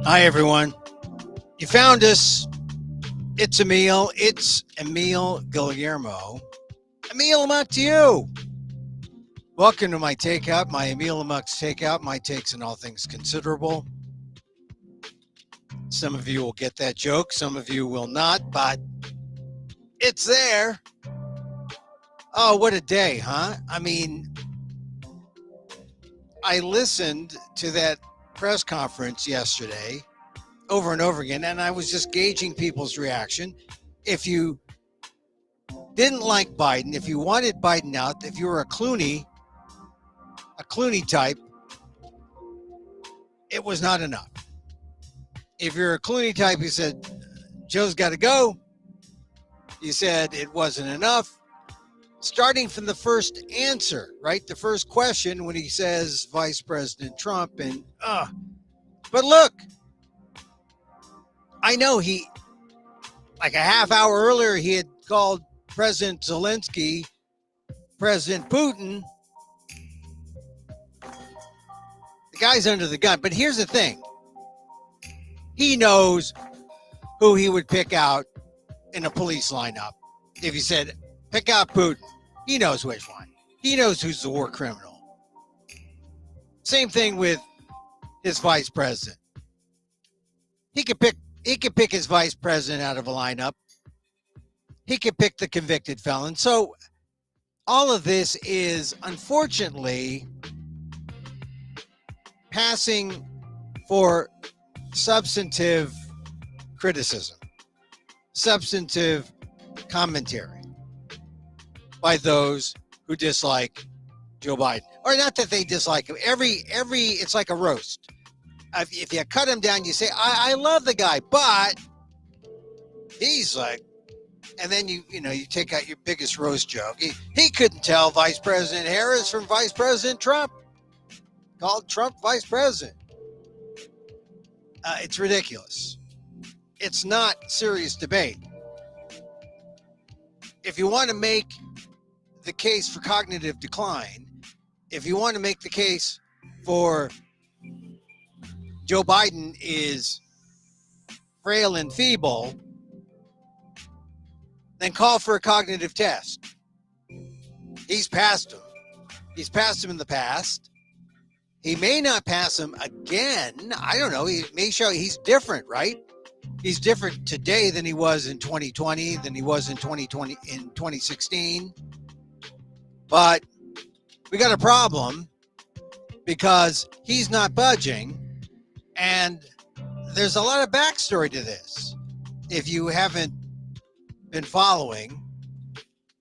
Hi, everyone. You found us. It's Emil. It's Emil Guillermo. Emil, I'm out to you. Welcome to my Takeout, my Emil Amok's Takeout, my takes on all things considerable. Some of you will get that joke, some of you will not, but it's there. Oh, what a day, huh? I mean, I listened to that press conference yesterday over and over again, and I was just gauging people's reaction. If you didn't like Biden, if you wanted Biden out, if you were a Clooney type, it was not enough. If you're a Clooney type, you said, Joe's got to go. You said it wasn't enough. Starting from the first answer, right? The first question when he says Vice President Trump but look, I know he, like a half hour earlier, he had called President Zelensky, President Putin. The guy's under the gun. But here's the thing. He knows who he would pick out in a police lineup. If he said, pick out Putin, he knows which one. He knows who's the war criminal. Same thing with his vice president. He could pick his vice president out of a lineup. He could pick the convicted felon. So all of this is unfortunately passing for substantive criticism, substantive commentary by those who dislike Joe Biden. Or not that they dislike him. It's like a roast. If you cut him down, you say, I love the guy, but he's like, and then you take out your biggest roast joke. He couldn't tell Vice President Harris from Vice President Trump. Called Trump vice president. It's ridiculous. It's not serious debate. If you want to make the case for cognitive decline, if you want to make the case for Joe Biden is frail and feeble, then call for a cognitive test. He's passed him. He's passed him in the past. He may not pass him again. I don't know. He may show he's different, right? He's different today than he was in 2020, than he was in 2016. But we got a problem because he's not budging. And there's a lot of backstory to this. If you haven't been following,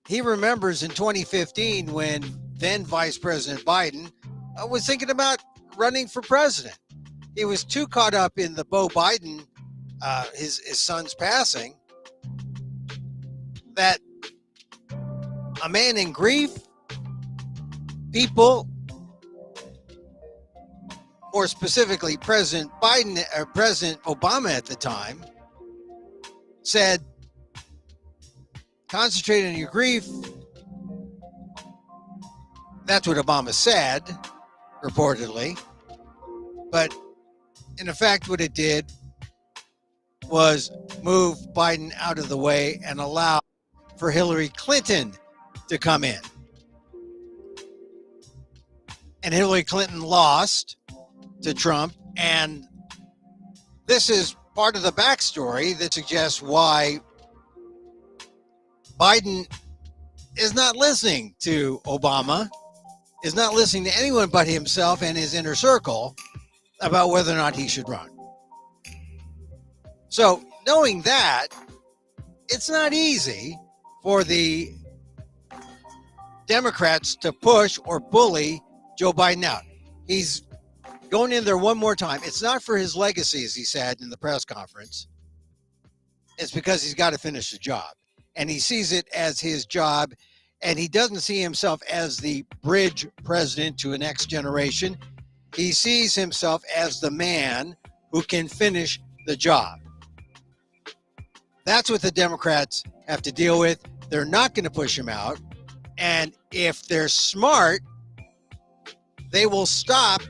he remembers in 2015 when then Vice President Biden was thinking about running for president. He was too caught up in the Beau Biden, his son's passing, that a man in grief, people, more specifically President Biden or President Obama at the time, said, concentrate on your grief. That's what Obama said, reportedly. But in effect, what it did was move Biden out of the way and allow for Hillary Clinton to come in. And Hillary Clinton lost to Trump. And this is part of the backstory that suggests why Biden is not listening to Obama, is not listening to anyone but himself and his inner circle about whether or not he should run. So knowing that, it's not easy for the Democrats to push or bully Joe Biden out. He's going in there one more time. It's not for his legacy, as he said in the press conference. It's because he's got to finish the job. And he sees it as his job. And he doesn't see himself as the bridge president to a next generation. He sees himself as the man who can finish the job. That's what the Democrats have to deal with. They're not going to push him out. And if they're smart, they will stop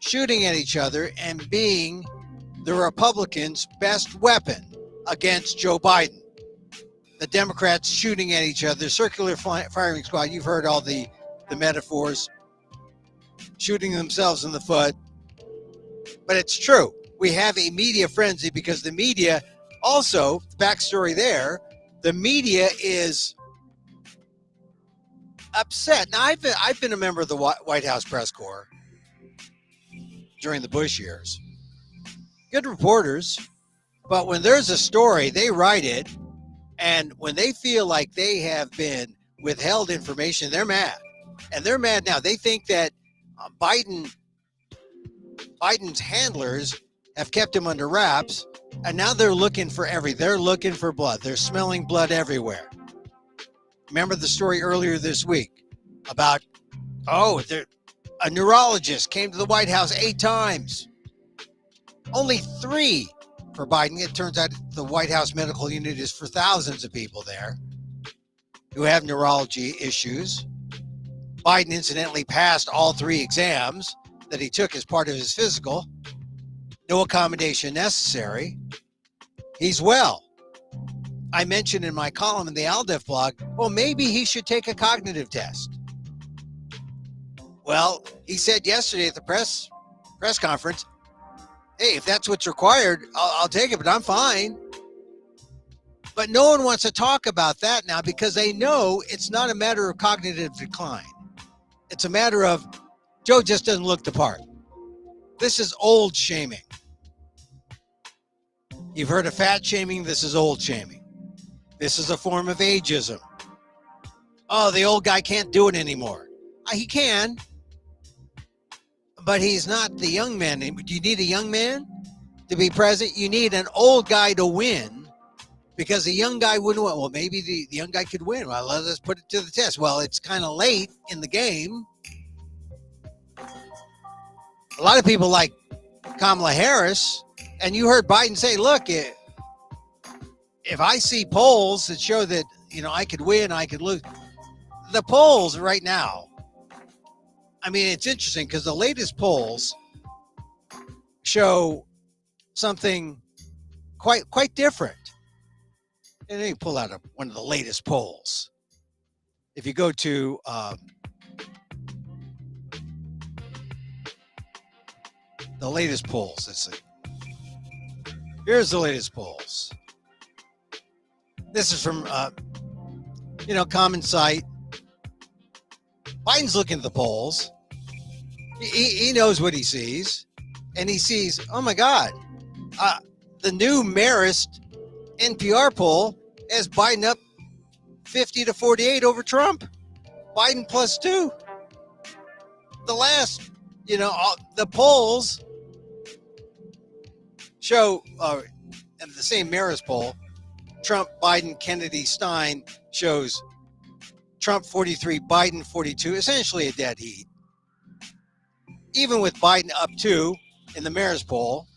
shooting at each other and being the Republicans' best weapon against Joe Biden. The Democrats shooting at each other, circular firing squad. You've heard all the metaphors, shooting themselves in the foot. But it's true. We have a media frenzy because the media also, backstory there, the media is upset. Now, I've been a member of the White House press corps during the Bush years. Good reporters, but when there's a story, they write it, and when they feel like they have been withheld information, they're mad. And they're mad now. They think that Biden's handlers have kept him under wraps, and now they're looking for they're looking for blood. They're smelling blood everywhere. Remember the story earlier this week about, a neurologist came to the White House 8 times. Only 3 for Biden. It turns out the White House medical unit is for thousands of people there who have neurology issues. Biden incidentally passed all 3 exams that he took as part of his physical. No accommodation necessary. He's well. I mentioned in my column in the Aldef blog, well, maybe he should take a cognitive test. Well, he said yesterday at the press conference, hey, if that's what's required, I'll take it, but I'm fine. But no one wants to talk about that now because they know it's not a matter of cognitive decline. It's a matter of Joe just doesn't look the part. This is old shaming. You've heard of fat shaming. This is old shaming. This is a form of ageism. Oh, the old guy can't do it anymore. He can, but he's not the young man. Do you need a young man to be president? You need an old guy to win because the young guy wouldn't win. Well, maybe the young guy could win. Well, let's put it to the test. Well, it's kind of late in the game. A lot of people like Kamala Harris, and you heard Biden say, look, if I see polls that show that, I could win, I could lose. The polls right now, I mean, it's interesting because the latest polls show something quite different. And then you pull out one of the latest polls. If you go to the latest polls, let's see. Here's the latest polls. This is from, Common Sight. Biden's looking at the polls. He knows what he sees. And he sees, oh my God, the new Marist NPR poll has Biden up 50-48 over Trump. Biden +2. The last, the polls show, and the same Marist poll, Trump, Biden, Kennedy, Stein shows Trump 43, Biden 42, essentially a dead heat. Even with Biden up 2 in the Marist poll,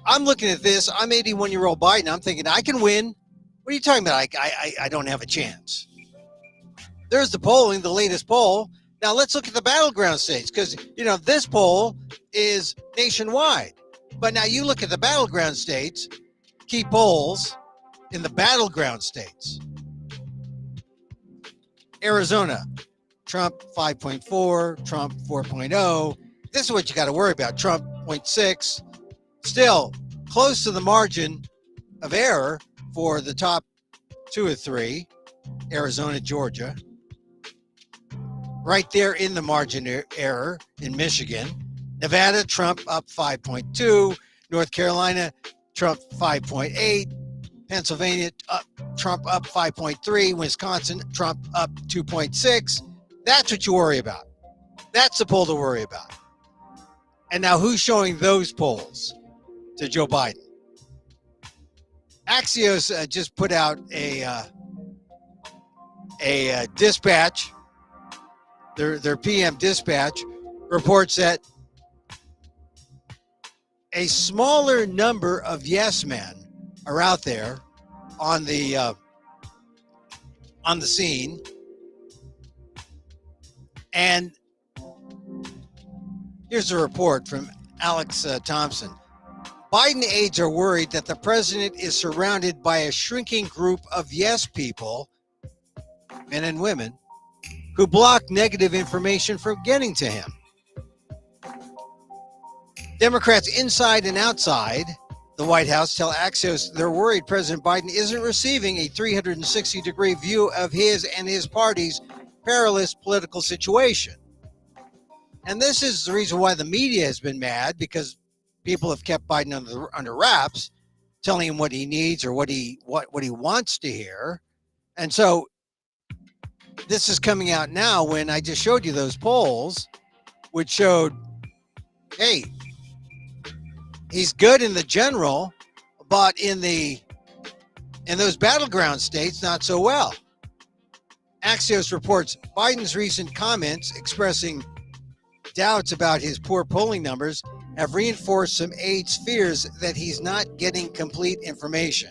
I'm looking at this. I'm 81-year-old Biden. I'm thinking I can win. What are you talking about? I don't have a chance. There's the polling, the latest poll. Now let's look at the battleground states because, this poll is nationwide. But now you look at the battleground states, key polls in the battleground states. Arizona, Trump 5.4, Trump 4.0. This is what you got to worry about. Trump 0.6, still close to the margin of error for the top 2 or 3, Arizona, Georgia. Right there in the margin error in Michigan. Nevada, Trump up 5.2. North Carolina, Trump 5.8. Pennsylvania, Trump up 5.3. Wisconsin, Trump up 2.6. That's what you worry about. That's the poll to worry about. And now who's showing those polls to Joe Biden? Axios just put out a dispatch. Their PM dispatch reports that a smaller number of yes men are out there on the scene, and Here's a report from Alex Thompson. Biden aides are worried that the president is surrounded by a shrinking group of yes people, men and women, who block negative information from getting to him. Democrats inside and outside the White House tell Axios they're worried President Biden isn't receiving a 360-degree view of his and his party's perilous political situation. And this is the reason why the media has been mad, because people have kept Biden under wraps, telling him what he needs or what he wants to hear. And so this is coming out now when I just showed you those polls, which showed, hey, he's good in the general, but in those battleground states, not so well. Axios reports Biden's recent comments expressing doubts about his poor polling numbers have reinforced some aides' fears that he's not getting complete information.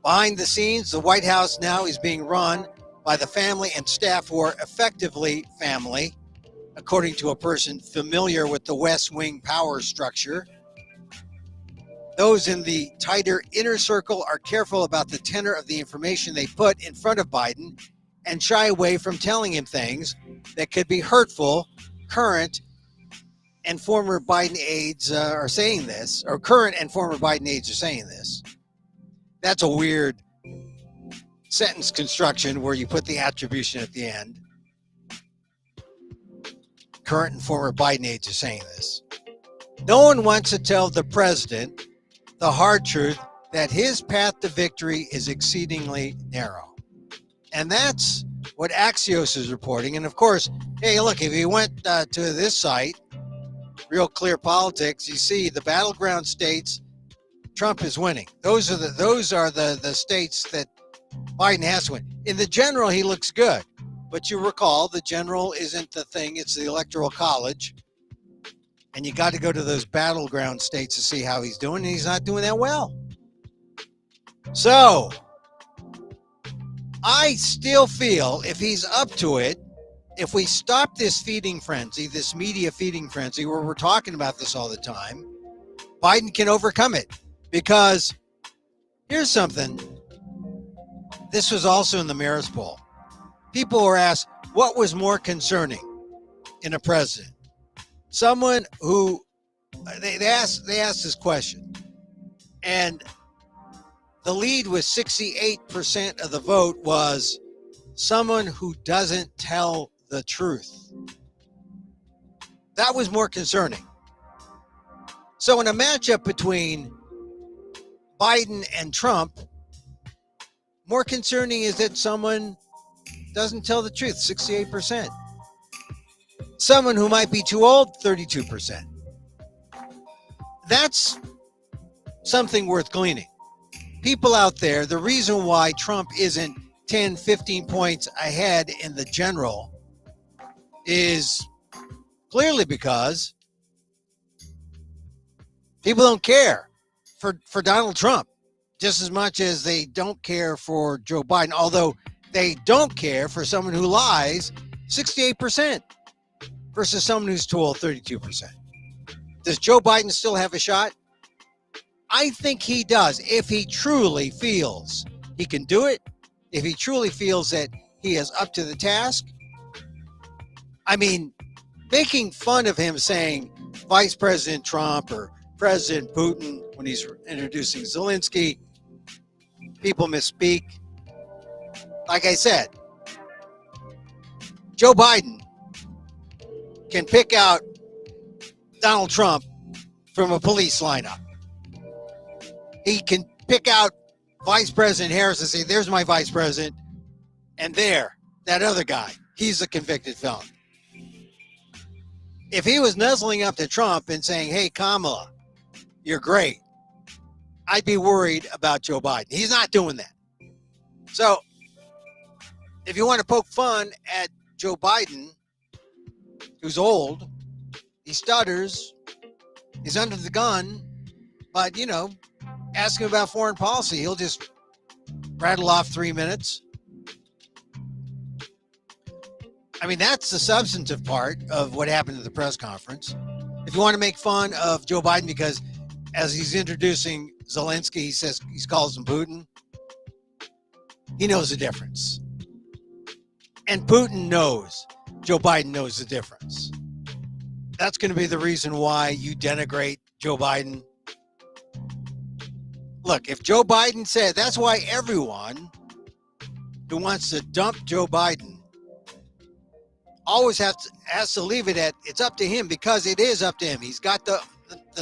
Behind the scenes, the White House now is being run by the family and staff who are effectively family, according to a person familiar with the West Wing power structure. Those in the tighter inner circle are careful about the tenor of the information they put in front of Biden and shy away from telling him things that could be hurtful. Current and former Biden aides are saying this, or current and former Biden aides are saying this. That's a weird sentence construction where you put the attribution at the end. Current and former Biden aides are saying this. No one wants to tell the president the hard truth that his path to victory is exceedingly narrow. And that's what Axios is reporting. And of course, hey, look, if you went to this site, Real Clear Politics, you see the battleground states, Trump is winning. Those are the states that Biden has to win. In the general, he looks good. But you recall, the general isn't the thing, it's the Electoral College. And you got to go to those battleground states to see how he's doing, and he's not doing that well. So, I still feel if he's up to it, if we stop this feeding frenzy, this media feeding frenzy, where we're talking about this all the time, Biden can overcome it. Because here's something. This was also in the Marist poll. People were asked, what was more concerning in a president? Someone who, they asked this question, and the lead with 68% of the vote was someone who doesn't tell the truth. That was more concerning. So in a matchup between Biden and Trump, more concerning is that someone doesn't tell the truth, 68%. Someone who might be too old, 32%. That's something worth gleaning. People out there, the reason why Trump isn't 10, 15 points ahead in the general is clearly because people don't care for Donald Trump just as much as they don't care for Joe Biden, although they don't care for someone who lies, 68%, versus someone who's too old, 32%. Does Joe Biden still have a shot? I think he does, if he truly feels he can do it, if he truly feels that he is up to the task. I mean, making fun of him saying Vice President Trump or President Putin when he's introducing Zelensky, people misspeak. Like I said, Joe Biden can pick out Donald Trump from a police lineup. He can pick out Vice President Harris and say, there's my vice president, and there, that other guy, he's a convicted felon. If he was nuzzling up to Trump and saying, hey, Kamala, you're great, I'd be worried about Joe Biden. He's not doing that. So if you want to poke fun at Joe Biden, who's old, he stutters, he's under the gun, but, you know, ask him about foreign policy, he'll just rattle off 3 minutes. I mean, that's the substantive part of what happened at the press conference. If you want to make fun of Joe Biden because as he's introducing Zelensky, he calls him Putin. He knows the difference. And Putin knows, Joe Biden knows the difference. That's going to be the reason why you denigrate Joe Biden. Look, if Joe Biden said, that's why everyone who wants to dump Joe Biden always has to leave it at it's up to him, because it is up to him. He's got the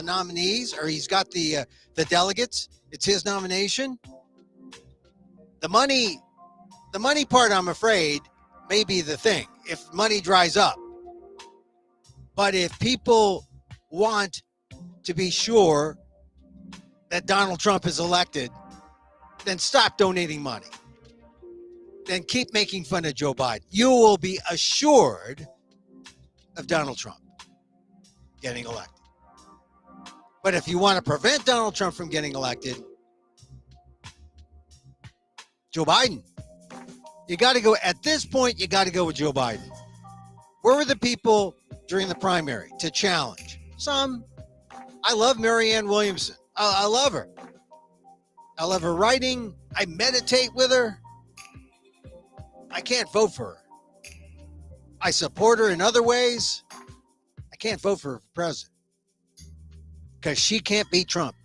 nominees, or he's got the delegates. It's his nomination. The money part, I'm afraid, may be the thing if money dries up. But if people want to be sure that Donald Trump is elected, then stop donating money. Then keep making fun of Joe Biden. You will be assured of Donald Trump getting elected. But if you want to prevent Donald Trump from getting elected, Joe Biden. You got to go, at this point, you got to go with Joe Biden. Where were the people during the primary to challenge? Some. I love Marianne Williamson. I love her. I love her writing. I meditate with her. I can't vote for her. I support her in other ways. I can't vote for her for president because she can't beat Trump.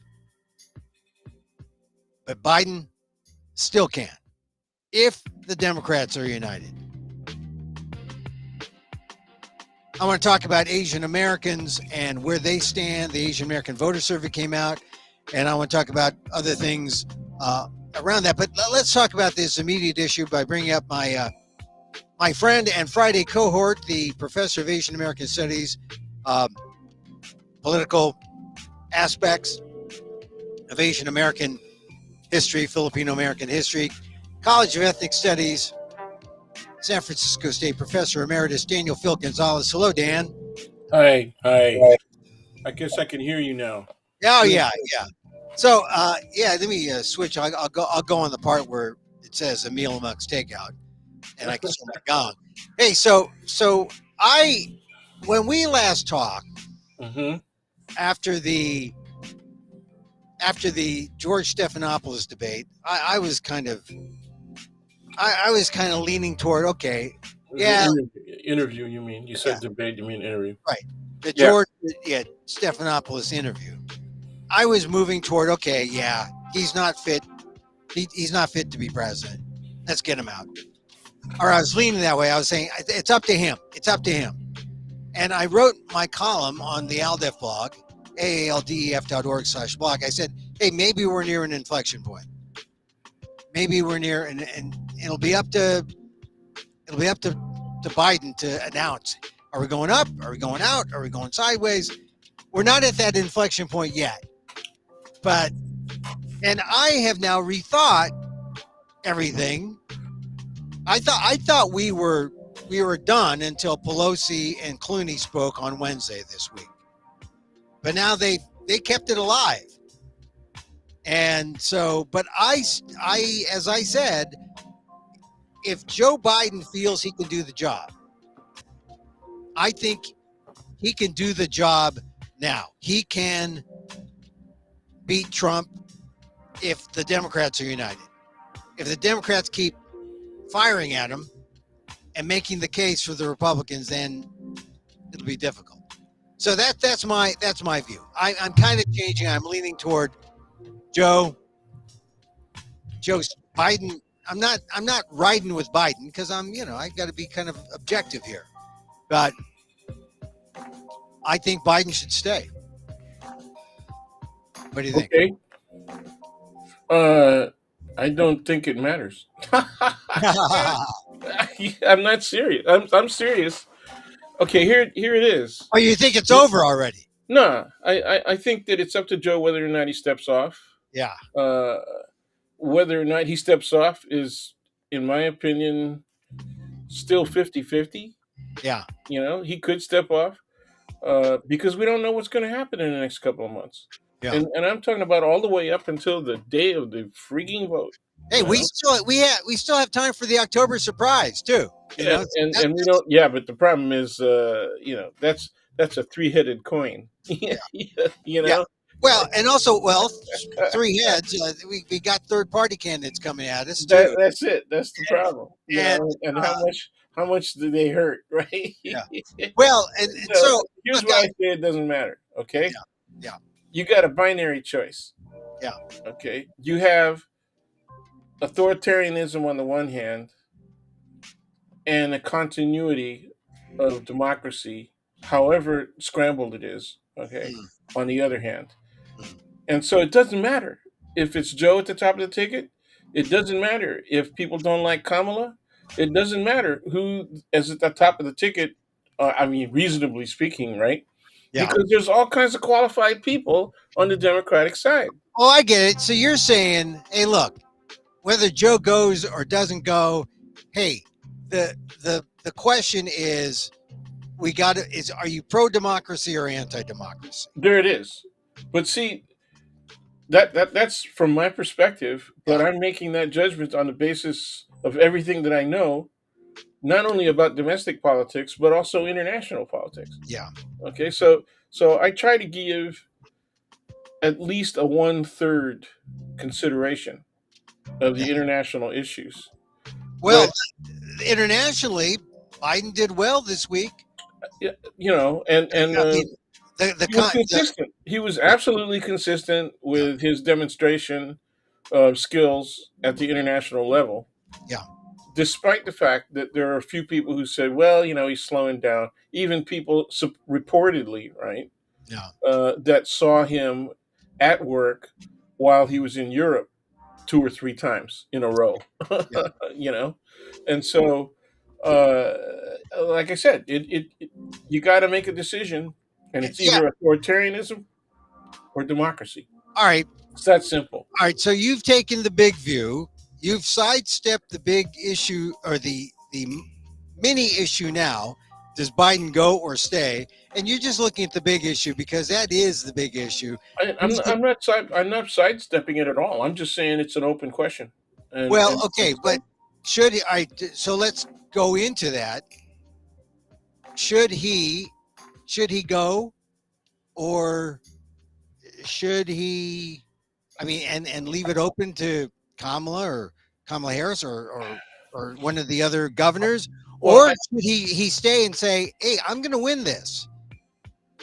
But Biden still can, if the Democrats are united. I want to talk about Asian Americans and where they stand. The Asian American voter survey came out, and I want to talk about other things around that. But let's talk about this immediate issue by bringing up my friend and Friday cohort, the professor of Asian American Studies, political aspects of Asian American history, Filipino American history, College of Ethnic Studies, San Francisco State Professor Emeritus Daniel Phil Gonzalez. Hello, Dan. Hi. I guess I can hear you now. Oh, yeah. So, let me switch. I'll go on the part where it says Emil Amok's Takeout, and I can start my gong. Hey, so when we last talked Mm-hmm. after the George Stephanopoulos debate, I was kind of leaning toward, okay, yeah, Interview, you mean? You said debate, you mean interview. right. The George Stephanopoulos interview. I was moving toward, okay, yeah, he's not fit. He's not fit to be president. Let's get him out. Or I was leaning that way. I was saying it's up to him. It's up to him. And I wrote my column on the ALDEF blog, aaldef.org/blog. I said, hey, maybe we're near an inflection point. Maybe we're near, and it'll be up to Biden to announce: are we going up? Are we going out? Are we going sideways? We're not at that inflection point yet, and I have now rethought everything. I thought we were done until Pelosi and Clooney spoke on Wednesday this week, but now they kept it alive. And so, but as I said, if Joe Biden feels he can do the job, I think he can do the job now. He can beat Trump if the Democrats are united. If the Democrats keep firing at him and making the case for the Republicans, then it'll be difficult. So that's my view. I'm kind of changing. I'm leaning toward Joe Biden. I'm not riding with Biden because I got to be kind of objective here, but I think Biden should stay. What do you think? Okay. I don't think it matters. I'm not serious. I'm serious. Okay, here it is. Oh, you think it's over already? No, I think that it's up to Joe whether or not he steps off. Yeah. Whether or not he steps off is, in my opinion, still 50-50. Yeah. He could step off because we don't know what's going to happen in the next couple of months. Yeah. And I'm talking about all the way up until the day of the freaking vote. Hey, You know, we still have time for the October surprise too. You know, and we don't. Yeah, but the problem is, that's a three-headed coin. yeah, You yeah. know, Well, and also, three heads. We got third party candidates coming at us too, that's it. That's the problem. and And how much do they hurt, right? yeah. Well, and So so here's look, why I say it doesn't matter. Okay, yeah, yeah, you got a binary choice. yeah, Okay, you have authoritarianism on the one hand and a continuity of democracy, however scrambled it is, okay, mm, on the other hand. mm, And so it doesn't matter if it's Joe at the top of the ticket. It doesn't matter if people don't like Kamala. It doesn't matter who is at the top of the ticket. I mean, reasonably speaking, right? yeah. Because there's all kinds of qualified people on the Democratic side. Oh, I get it. So you're saying, hey, look, whether Joe goes or doesn't go, hey, the question is, we got to is are you pro democracy or anti democracy? There it is. But see, that's from my perspective, but Yeah, I'm making that judgment on the basis of everything that I know, not only about domestic politics but also international politics. yeah, Okay, so I try to give at least a one-third consideration of yeah. the international issues. Well, But internationally, Biden did well this week. and I mean, the he was con, consistent. He was absolutely consistent yeah, with his demonstration of skills at the international level, yeah, despite the fact that there are a few people who said, well, he's slowing down. Even people reportedly, right, yeah, that saw him at work while he was in Europe two or three times in a row. yeah. you know, and so, uh, like I said, you got to make a decision, and it's Yeah. either authoritarianism or democracy. All right. It's that simple. All right. So you've taken the big view. You've sidestepped the big issue or the mini issue now. Does Biden go or stay? And you're just looking at the big issue because that is the big issue. Who's the, I'm not sidestepping it at all. I'm just saying it's an open question, well, and okay, but should he? So let's go into that. Should he? Should he go, or should he? I mean, and leave it open to Kamala or Kamala Harris or one of the other governors, well, or should he stay and say, "Hey, I'm going to win this"?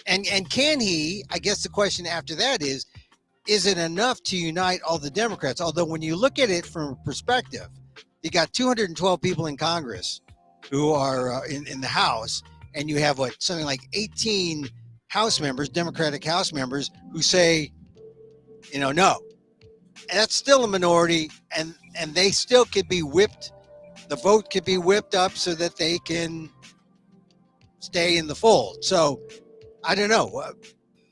And can he? I guess the question after that is it enough to unite all the Democrats? Although when you look at it from a perspective, you got 212 people in Congress who are in the House, and you have something like 18 House members, Democratic House members, who say, no. And that's still a minority, and they still could be whipped. The vote could be whipped up so that they can stay in the fold. So I don't know.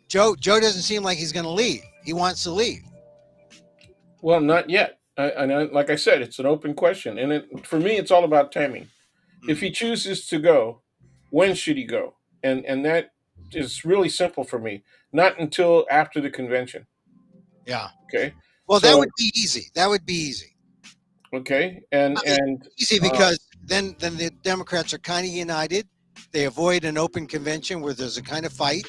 Joe doesn't seem like he's going to leave. He wants to leave. well, not yet. Like I said, it's an open question, and for me, it's all about timing. If he chooses to go, when should he go? And that is really simple for me. Not until after the convention. Yeah. Okay, Well, that would so be easy. That would be easy. okay, I mean, and easy because then the Democrats are kind of united. They avoid an open convention where there's a kind of fight.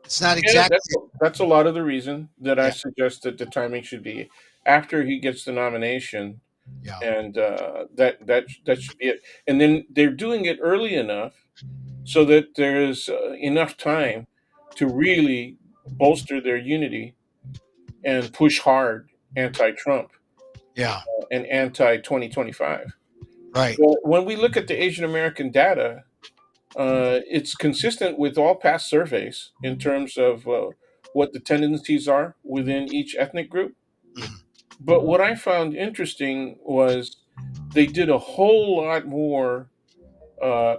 It's not yeah, exactly. that's a lot of the reason that I Yeah. suggest that the timing should be after he gets the nomination, Yeah. and that should be it. And then they're doing it early enough so that there's enough time to really bolster their unity and push hard anti-Trump Yeah. and anti-2025. Right. But when we look at the Asian American data, it's consistent with all past surveys in terms of what the tendencies are within each ethnic group. Mhm. But what I found interesting was they did a whole lot more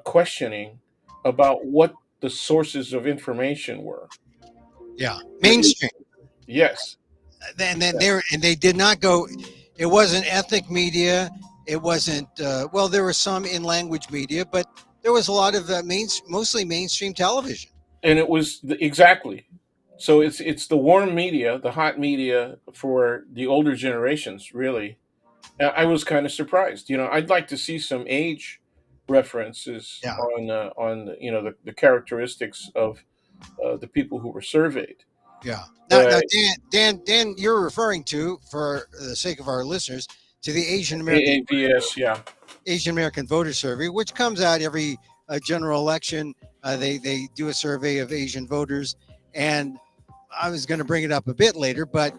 questioning about what the sources of information were. Yeah. It- Mainstream. yes, And they did not go. It wasn't ethnic media. It wasn't. Well, there was some in language media, but there was a lot of mostly mainstream television. and it was exactly. So it's the warm media, the hot media for the older generations, really. I was kind of surprised. I'd like to see some age references Yeah, on the characteristics of the people who were surveyed. yeah. Now, But Dan, you're referring to, for the sake of our listeners, to the AAVS, yeah. Asian American Voter Survey, which comes out every general election. They do a survey of Asian voters, and I was going to bring it up a bit later, but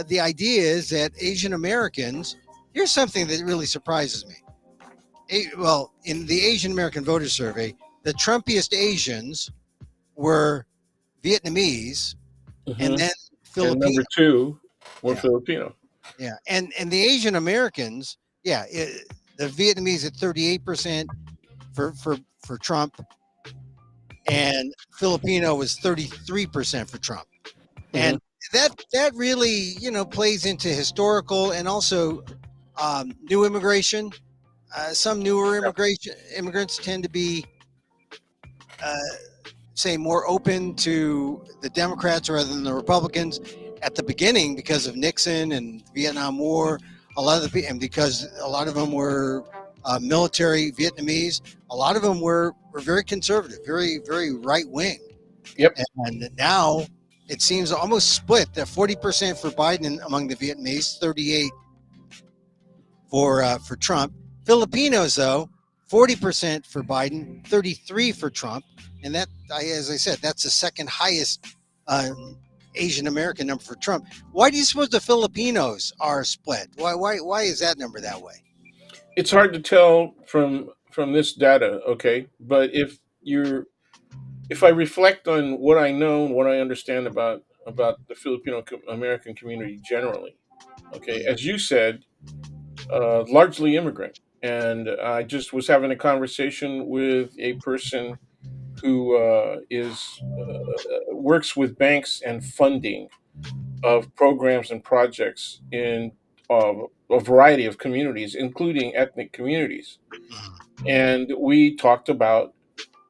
the idea is that Asian Americans. Here's something that really surprises me. Well, in the Asian American Voter Survey, the Trumpiest Asians were Vietnamese and Hmm. then And number Filipino. two were Yeah, Filipino. yeah, and the Asian Americans, yeah, the Vietnamese at 38% for Trump, and Filipino was 33% for Trump, Hmm. and that really plays into historical and also new immigration. Some newer immigration immigrants tend to be uh, say more open to the Democrats rather than the Republicans at the beginning because of Nixon and Vietnam War. A lot of the and because a lot of them were military Vietnamese. A lot of them were very conservative, very right wing. Yep. And now it seems almost split. That 40% for Biden among the Vietnamese, 38 for Trump. Filipinos, though, 40% for Biden, 33 for Trump, and that, as I said, that's the second highest uh, Asian American number for Trump. Why do you suppose the Filipinos are split? Why is that number that way? It's hard to tell from this data, okay? But if I reflect on what I know and what I understand about the Filipino American community generally, okay, as you said, largely immigrant. And I just was having a conversation with a person who is works with banks and funding of programs and projects in a variety of communities, including ethnic communities. And we talked about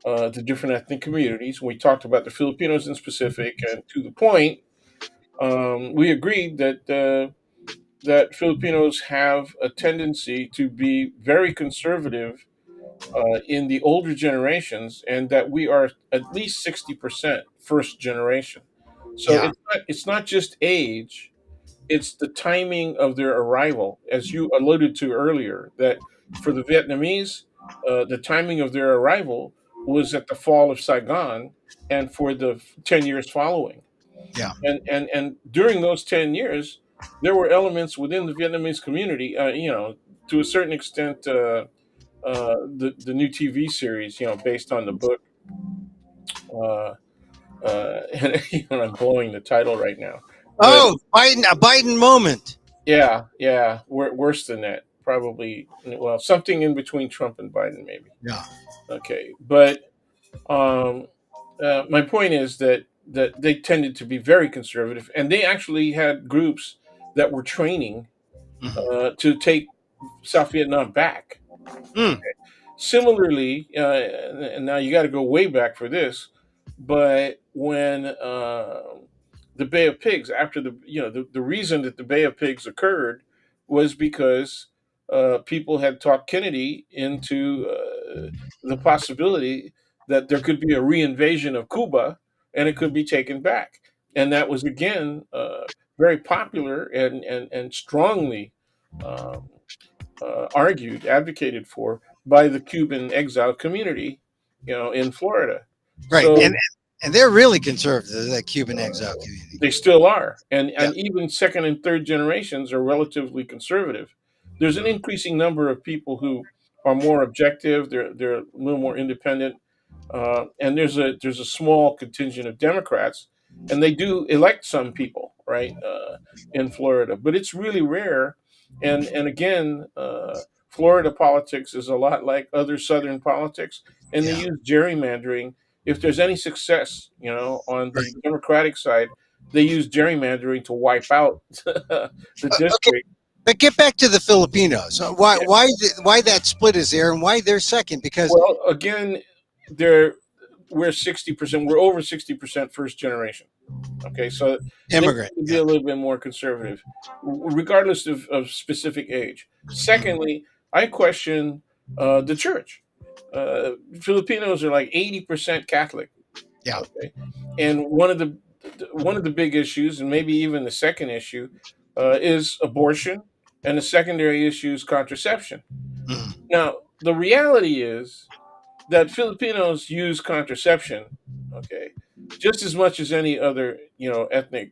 the different ethnic communities. We talked about the Filipinos in specific, and to the point, we agreed that Filipinos have a tendency to be very conservative in the older generations, and that we are at least 60% first generation. So Yeah, it's not just age; it's the timing of their arrival, as you alluded to earlier. That for the Vietnamese, the timing of their arrival was at the fall of Saigon, and for the 10 years following. yeah, And during those 10 years, there were elements within the Vietnamese community, to a certain extent. The new TV series, based on the book. Uh, and I'm blowing the title right now, but Oh, Biden, a Biden moment. yeah, yeah, worse than that, probably. Well, something in between Trump and Biden, maybe. Yeah. Okay, but um, my point is that they tended to be very conservative, and they actually had groups that were training Mhm. to take South Vietnam back. Mm. Similarly, and now you got to go way back for this, but when the Bay of Pigs, after the reason that the Bay of Pigs occurred was because people had talked Kennedy into the possibility that there could be a reinvasion of Cuba and it could be taken back, and that was again very popular and strongly. Um, Argued, advocated for by the Cuban exile community, in Florida. Right, So and they're really conservative. That Cuban exile community. they still are, and Yeah. even second and third generations are relatively conservative. There's an increasing number of people who are more objective. They're a little more independent, and there's a small contingent of Democrats, and they do elect some people, right, in Florida, but it's really rare. And again, Florida politics is a lot like other Southern politics, and they Yeah. use gerrymandering. If there's any success, on the Right. Democratic side, they use gerrymandering to wipe out the Okay, district. but get back to the Filipinos. Why Yeah. why that split is there, and why they're second? Because Well, again, they're we're 60%. We're over 60% first generation. Okay, so they Immigrant. tend to be Yeah. a little bit more conservative, regardless of specific age. Mhm. Secondly, I question the church. Filipinos are like 80% Catholic. Yeah. Okay, and one of the big issues, and maybe even the second issue, is abortion, and the secondary issue is contraception. Mhm. Now, the reality is that Filipinos use contraception, okay, just as much as any other, ethnic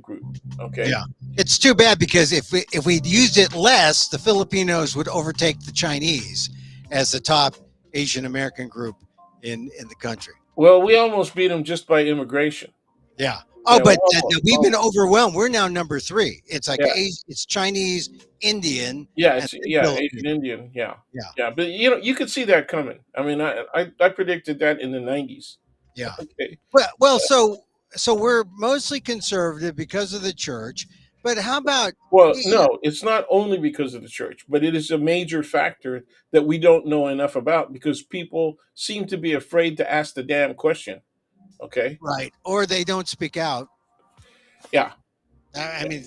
group. Okay. Yeah. It's too bad because if we'd used it less, the Filipinos would overtake the Chinese as the top Asian American group in the country. Well, we almost beat them just by immigration. Yeah. Oh, Yeah, we but almost, we've been almost. overwhelmed. We're now number three. It's like Yeah, It's Chinese, Indian, yeah, and it's then yeah, Asian Filipino. Indian. Yeah, Yeah. yeah, but you could see that coming. I mean, I predicted that in the '90s. Yeah. Okay. Well, so we're mostly conservative because of the church. But how about Well, y- no, it's not only because of the church, but it is a major factor that we don't know enough about because people seem to be afraid to ask the damn question. Okay. right? Or they don't speak out. Yeah. I Yeah. mean,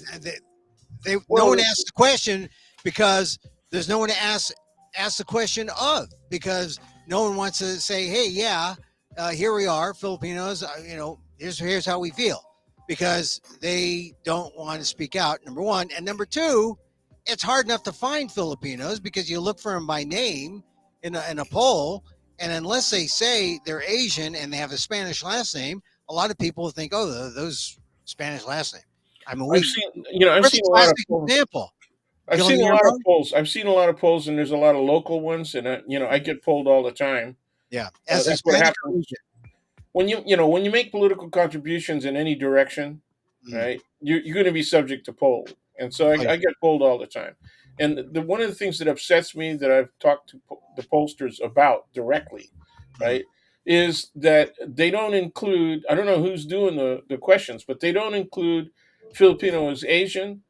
no Well, one asks the question because there's no one to ask the question of because no one wants to say, hey, yeah, here we are, Filipinos. Here's how we feel because they don't want to speak out. Number one, and number two, it's hard enough to find Filipinos because you look for them by name in a poll, and unless they say they're Asian and they have a Spanish last name, a lot of people think, oh, those Spanish last name. I mean, I've we seen, I've we're seen the a lot of classic polls. example. I've Gilliam seen a lot of Guillermo? polls. I've seen a lot of polls, and there's a lot of local ones, and I get polled all the time. Yeah. As That's what Hispanic or happens Asian? when when you make political contributions in any direction, Mm. right? You're going to be subject to poll, and so Oh, yeah. I get polled all the time. And one of the things that upsets me that I've talked to the pollsters about directly, Mm. right, is that they don't include. I don't know who's doing the questions, but they don't include Filipino as Asian,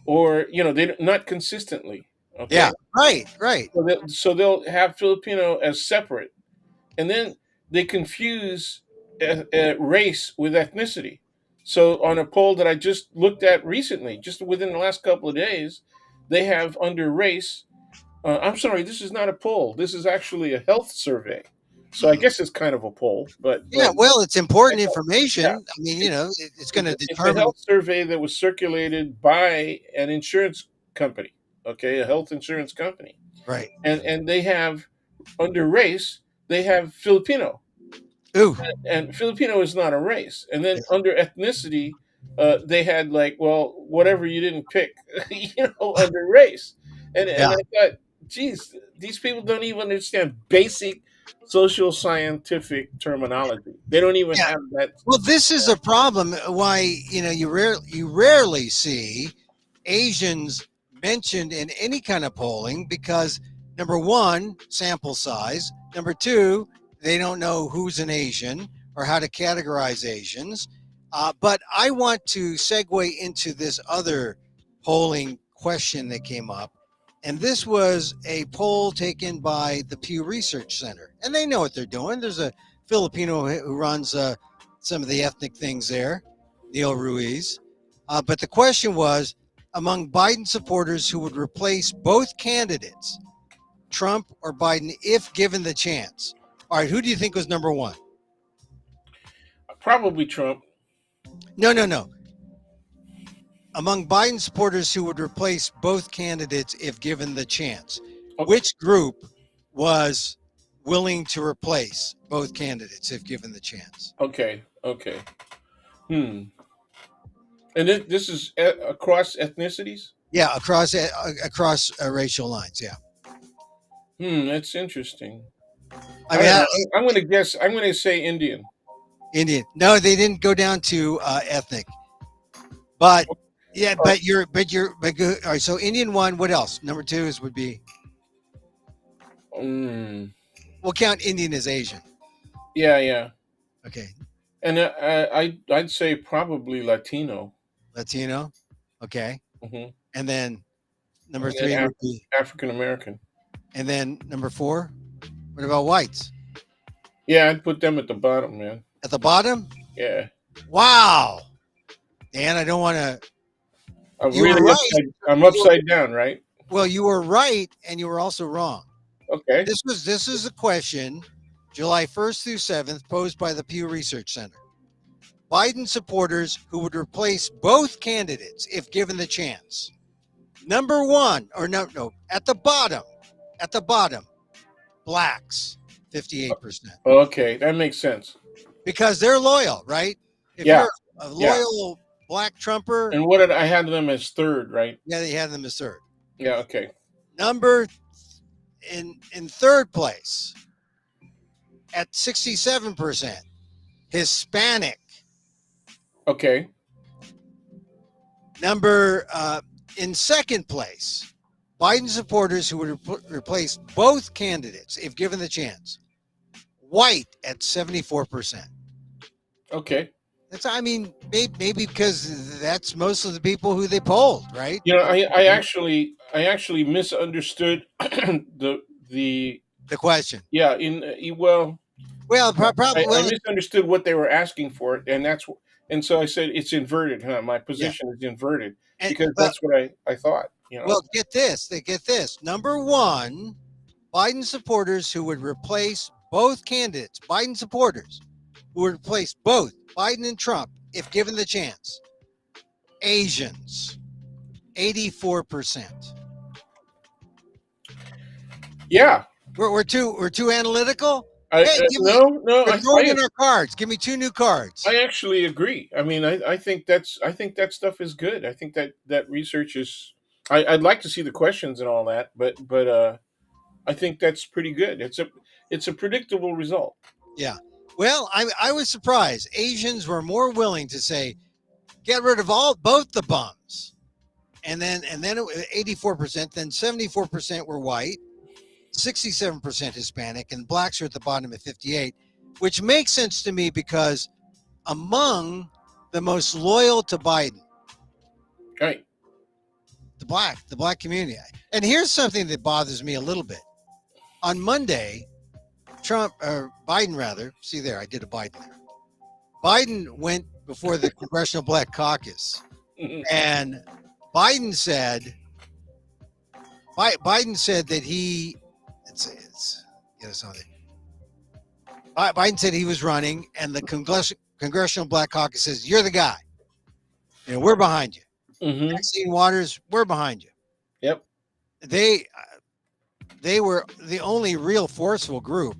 or they not consistently. Yeah. Okay, Right. Right. so they'll have Filipino as separate, and then they confuse race with ethnicity. So on a poll that I just looked at recently, just within the last couple of days, they have under race. I'm sorry, this is not a poll. This is actually a health survey. So I Mm. guess it's kind of a poll, but Yeah. Well, it's I important know, yeah, information. I mean, it's it's going it's to a, it's a determine. health survey that was circulated by an insurance company. Okay, a health insurance company, Right. and they have under race they have Filipino, Ooh. and Filipino is not a race. And Yeah. then under ethnicity, they had like, well, whatever you didn't pick, under race. And Yeah. I thought, geez, these people don't even understand basic social scientific terminology. They don't even Yeah. have that. Well, this is a problem. Why you rarely see Asians mentioned in any kind of polling because number one, sample size. Number two, they don't know who's an Asian or how to categorize Asians. But I want to segue into this other polling question that came up. And this was a poll taken by the Pew Research Center. And they know what they're doing. There's a Filipino who runs some of the ethnic things there, Neil Ruiz. But the question was among Biden supporters who would replace both candidates, Trump or Biden, if given the chance. All right, who do you think was number one? Probably Trump. No, no, no. Among Biden supporters who would replace both candidates if given the chance, Okay, which group was willing to replace both candidates if given the chance? okay, okay. Hmm. And this is across ethnicities. Yeah, across racial lines. Yeah, That's interesting. I I mean, don't know. I'm going to guess. I'm going to say Indian. Indian. No, they didn't go down to ethnic. But yeah, Oh, but good. All right. So Indian one. What else? Number two is would be. mm, We'll count Indian as Asian. yeah, yeah. Okay, And I'd say probably Latino. Latino. Okay, Hmm. and then number And then three would be, African American. and then number four. What about whites? Yeah, I'd put them at the bottom, man. At the bottom? Yeah, Wow. Dan, I don't want to. I'm You were really right. upside. I'm You were, upside down, right? well, you were right, and you were also wrong. Okay. This is a question, July 1st through 7th, posed by the Pew Research Center. Biden supporters who would replace both candidates if given the chance. Number one, or no, at the bottom, blacks, 58%. Okay, that makes sense. Because they're loyal, right? If Yeah, you're a yeah. loyal black Trumper, And what did I had them as third, right? yeah, they have them as third. Yeah. Okay. Number in third place at 67%, Hispanic. Okay. Number in second place, Biden supporters who would replace both candidates if given the chance. White at 74%. Okay. That's, I mean, maybe because that's most of the people who they polled, right? You know, I actually misunderstood the The question. yeah well Well, yeah, probably. I Well, misunderstood what they were asking for, and so I said it's inverted. Huh? My yeah. position is inverted And because that's what I thought. You know. well, get this. They get this. Number one, Biden supporters who would replace both candidates. Biden supporters who would replace both Biden and Trump if given the chance. Asians, 84%. Yeah. We're too analytical. I Hey, give me. no We're throwing in our cards. Give me two new cards. I actually agree. I mean, I think that stuff is good. I think that research is. I'd like to see the questions and all that, but I think that's pretty good. It's a predictable result. Yeah. Well, I was surprised. Asians were more willing to say, get rid of both the bums. And then 84%, then 74% were white, 67% Hispanic, and blacks are at the bottom at 58, which makes sense to me because among the most loyal to Biden, Right. the black community. And here's something that bothers me a little bit. On Monday, Biden rather, see there, I did a Biden there. Biden went before the Congressional Black Caucus, and Biden said that he it's get us on there. Biden said he was running, and the Congressional Black Caucus says, "You're the guy. You know, we're behind you." Mm-hmm. Maxine Waters, we're behind you. Yep. They they were the only real forceful group,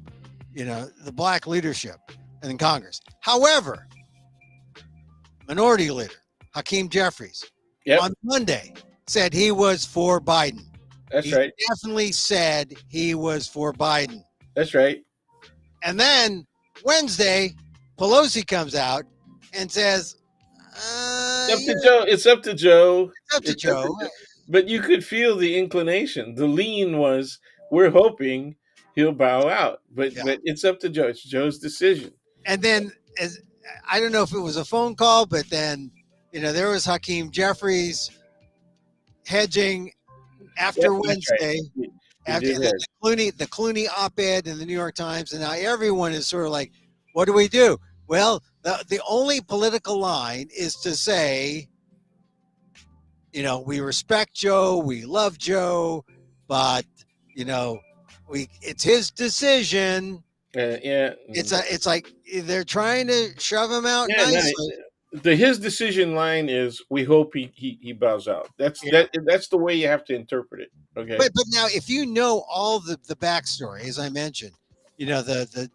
the black leadership in Congress. However, Minority Leader Hakeem Jeffries Yep. on Monday said he was for Biden. That's He right. definitely said he was for Biden. That's right. And then Wednesday, Pelosi comes out and says, Up to yeah, Joe. It's up to Joe. it's up to It's up to Joe. Joe. But you could feel the inclination. The lean was we're hoping he'll bow out. But Yeah. but it's up to Joe. It's Joe's decision. And then, I don't know if it was a phone call, but then, there was Hakeem Jeffries hedging after Yep, that's right. Wednesday. He After did the have. Clooney op-ed in the New York Times, and now everyone is sort of like, "What do we do?" Well, the only political line is to say, we respect Joe, we love Joe, but it's his decision. Yeah. It's like they're trying to shove him out Yeah. No, nicely. his decision line is we hope he bows out. Yeah. That's the way you have to interpret it. Okay. But now, if you know all the backstory, as I mentioned, the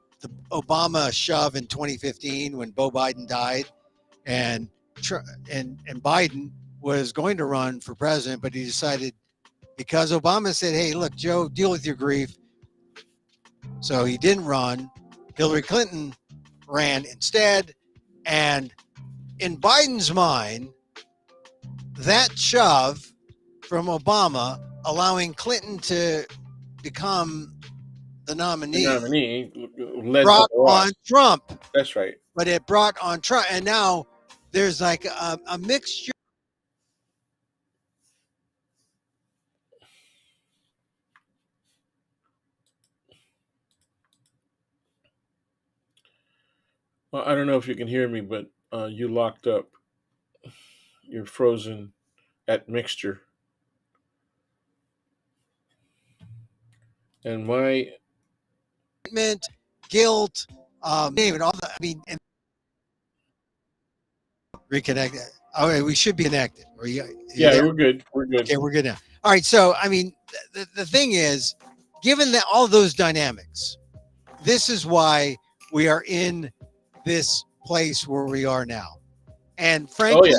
Obama shove in 2015 when Beau Biden died, and and Biden was going to run for president, but he decided because Obama said, "Hey, look, Joe, deal with your grief," so he didn't run. Hillary Clinton ran instead, and in Biden's mind, that shove from Obama allowing Clinton to become the The nominee nominee led to brought the on loss. Trump, That's right. but it brought on Trump, and now there's like a mixture. Well, I don't know if you can hear me, but you locked up. You're frozen at mixture, and my Guilt, name it all. I mean, and reconnect. Okay, we should be connected. Are you yeah, there? we're good. We're good. Okay, we're good now. All right. So, I mean, the thing is, given that all those dynamics, this is why we are in this place where we are now. And Oh frankly, yeah,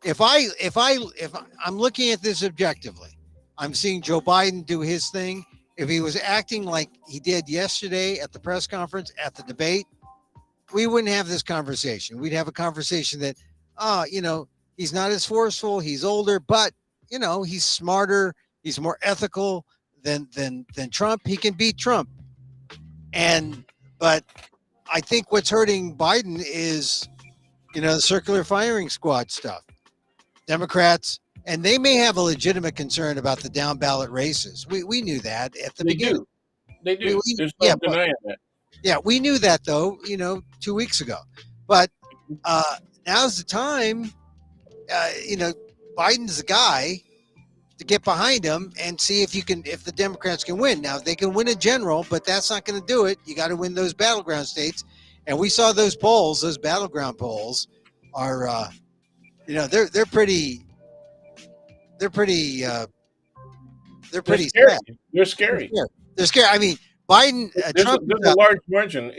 if I'm looking at this objectively, I'm seeing Joe Biden do his thing. If he was acting like he did yesterday at the press conference, at the debate, we wouldn't have this conversation. We'd have a conversation that, he's not as forceful, he's older, but he's smarter, he's more ethical than Trump. He can beat Trump. And but I think what's hurting Biden is, the circular firing squad stuff. Democrats, and they may have a legitimate concern about the down ballot races. We knew that at the they beginning. do. They do. There's Yeah, no but denying that. yeah, we knew that though, 2 weeks ago. But uh, now's the time. Uh, you know, Biden's the guy to get behind him and see if the Democrats can win. Now they can win a general, but that's not going to do it. You got to win those battleground states, and we saw those polls. Those battleground polls are, they're pretty, they're pretty, they're They're pretty scary. sad. They're They're scary. scared. They're scared. I mean, Biden, Trump is There's a large margin.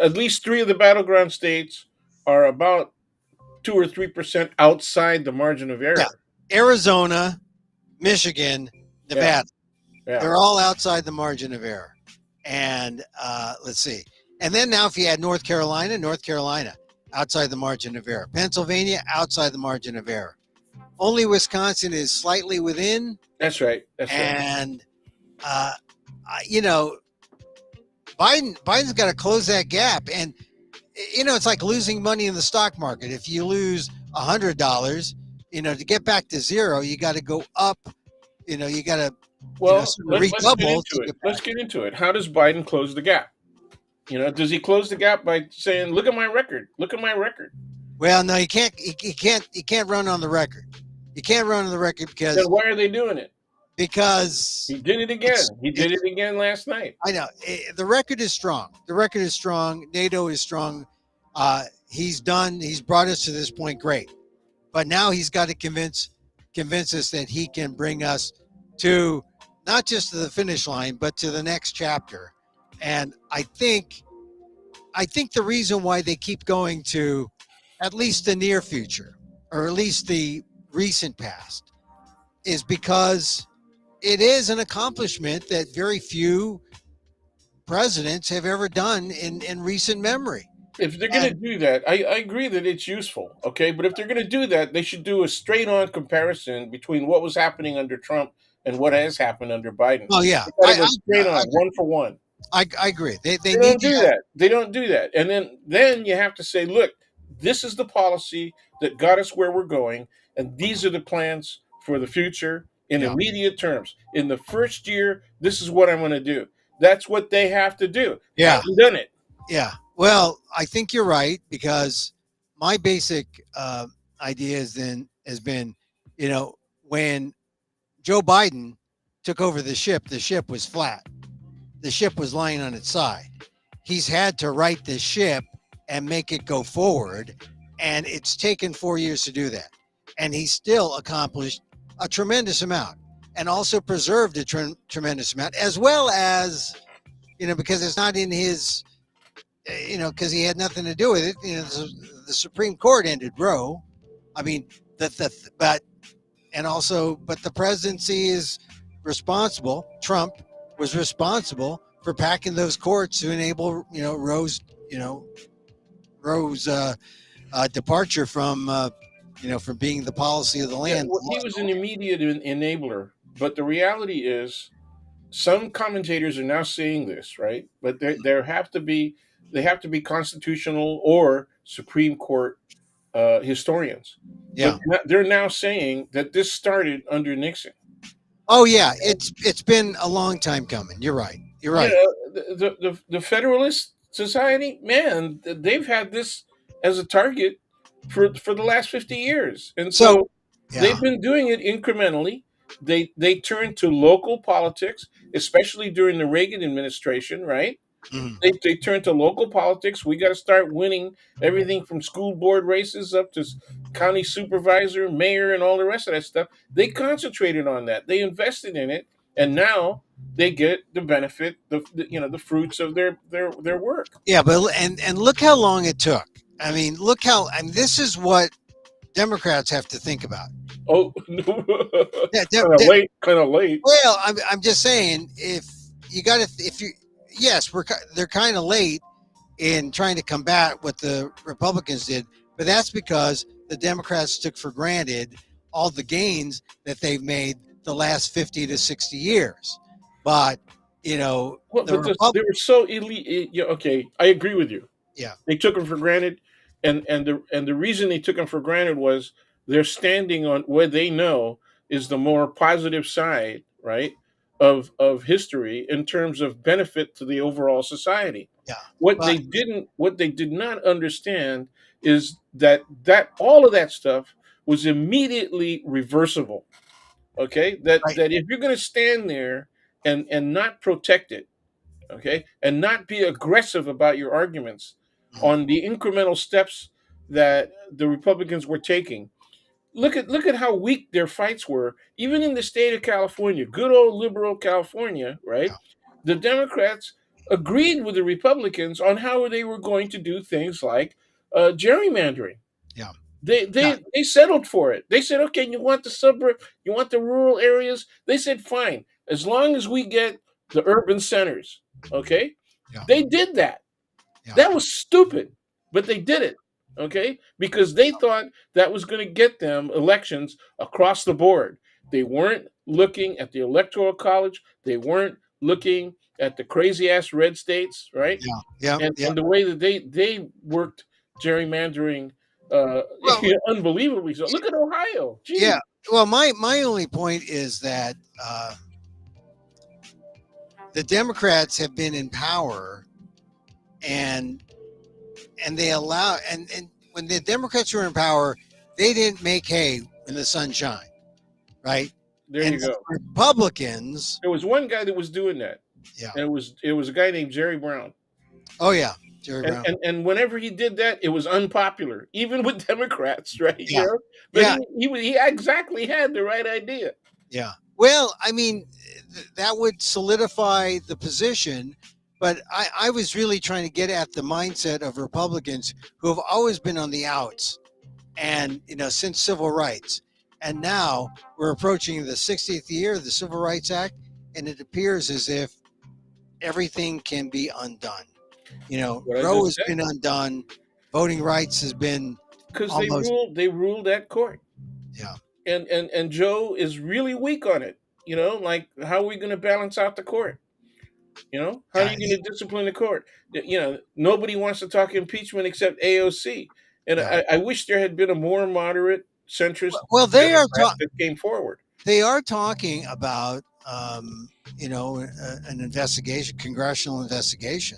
At least three of the battleground states are about 2 or 3% outside the margin of yeah, error. Arizona, Michigan, Yeah, Nevada. yeah. They're all outside the margin of error. And let's see. And then now, if you add North Carolina, outside the margin of error. Pennsylvania, outside the margin of error. Only Wisconsin is slightly within. That's right. That's right. And, uh, you know, Biden's got to close that gap. And, it's like losing money in the stock market. If you lose $100, to get back to zero, you got to go up. You got to, Well, sort of let's get redouble into to it. get Let's back. get into it. How does Biden close the gap? Does he close the gap by saying, "Look at my record. Look at my record"? Well, no, you can't. You can't run on the record. You can't run on the record Then why are they doing it? because He did it it's again. He did it's. it again last night. I know the record is strong. The record is strong. NATO is strong. He's done. He's brought us to this point. Great, but now he's got to convince us that he can bring us to not just to the finish line, but to the next chapter. And I think the reason why they keep going to at least the near future, or at least the recent past, is because it is an accomplishment that very few presidents have ever done in recent memory. If they're going to And do that, I agree that it's useful, okay? But if they're going to do that, they should do a straight on comparison between what was happening under Trump and what has happened under Biden. oh yeah, They got to go straight on, one for one. I agree. They They need don't to do have, that. They don't do that. And then you have to say, look, this is the policy that got us where we're going, and these are the plans for the future in yeah, immediate terms. In the first year, this is what I'm going to do. That's what they have to do. yeah, Haven't done it. yeah. Well, I think you're right, because my basic idea has been, when Joe Biden took over the ship was flat. The ship was lying on its side. He's had to right the ship and make it go forward, and it's taken 4 years to do that. And he's still accomplished a tremendous amount, and also preserved a tremendous amount, as well as, because it's not in his, because he had nothing to do with it. The Supreme Court ended Roe. I mean, but the presidency is responsible. Trump was responsible for packing those courts to enable, Roe's departure from being the policy of the Yeah, land. well, he was an immediate enabler. But the reality is, some commentators are now saying this, right? But they have to be constitutional or Supreme Court historians. But Yeah. they're now saying that this started under Nixon. Oh yeah, it's been a long time coming. You're right. You're You right. know, the Federalists society, man, they've had this as a target for the last 50 years. And So, so yeah. they've been doing it incrementally. They turned to local politics, especially during the Reagan administration, right? Mhm. They turned to local politics. We got to start winning everything from school board races up to county supervisor, mayor, and all the rest of that stuff. They concentrated on that. They invested in it, and now they get the benefit, the fruits of their work. Yeah, but and look how long it took. I mean, look how. I mean, this is what Democrats have to think about. Oh, no. Yeah, Kind of late, kind of late. well, I'm just saying, if you got to, if you, yes, they're kind of late in trying to combat what the Republicans did, but that's because the Democrats took for granted all the gains that they've made the last 50 to 60 years. But, you know, Well, the but Republic, they were so elite. Yeah, okay, I agree with you. yeah, They took them for granted, and the reason they took them for granted was they're standing on where they know is the more positive side, right, of history in terms of benefit to the overall society. yeah, but What they did not understand is that all of that stuff was immediately reversible. Okay, right, that if you're going to stand there and not protect it, okay, and not be aggressive about your arguments mm, on the incremental steps that the Republicans were taking. Look at how weak their fights were, even in the state of California, good old liberal California, yeah, right? The Democrats agreed with the Republicans on how they were going to do things like gerrymandering. yeah, They, yeah, they they settled for it. They said, okay, you want the suburb, you want the rural areas. They said, fine, as long as we get the urban centers. Okay, yeah, they did that. yeah, That was stupid, but they did it. Okay, because they thought that was going to get them elections across the board. They weren't looking at the electoral college. They weren't looking at the crazy ass red states, right? yeah, yeah, yeah. And the way that they worked gerrymandering, Well, unbelievably so. Look at Ohio. yeah. Gee, Well, my only point is that the Democrats have been in power, and they allow and when the Democrats were in power, they didn't make hay when the sun shined, right? there And you the go. Republicans, There was one guy that was doing that, yeah, and it was a guy named Jerry Brown. oh yeah, Jerry And, Brown, and and whenever he did that, it was unpopular, even with Democrats, right? yeah, But yeah, he exactly had the right idea. yeah. Well, I mean, that would solidify the position. But I was really trying to get at the mindset of Republicans who have always been on the outs, and since civil rights, and now we're approaching the 60th year of the Civil Rights Act, and it appears as if everything can be undone. What I Roe just has said, been undone, voting rights has been because almost, they ruled that court, yeah, and Joe is really weak on it. Like how are we going to balance out the court? How are yeah, you going to discipline the court? Nobody wants to talk impeachment except AOC, and yeah. I wish there had been a more moderate centrist Well, Democrat that came forward. they are talking about an investigation, congressional investigation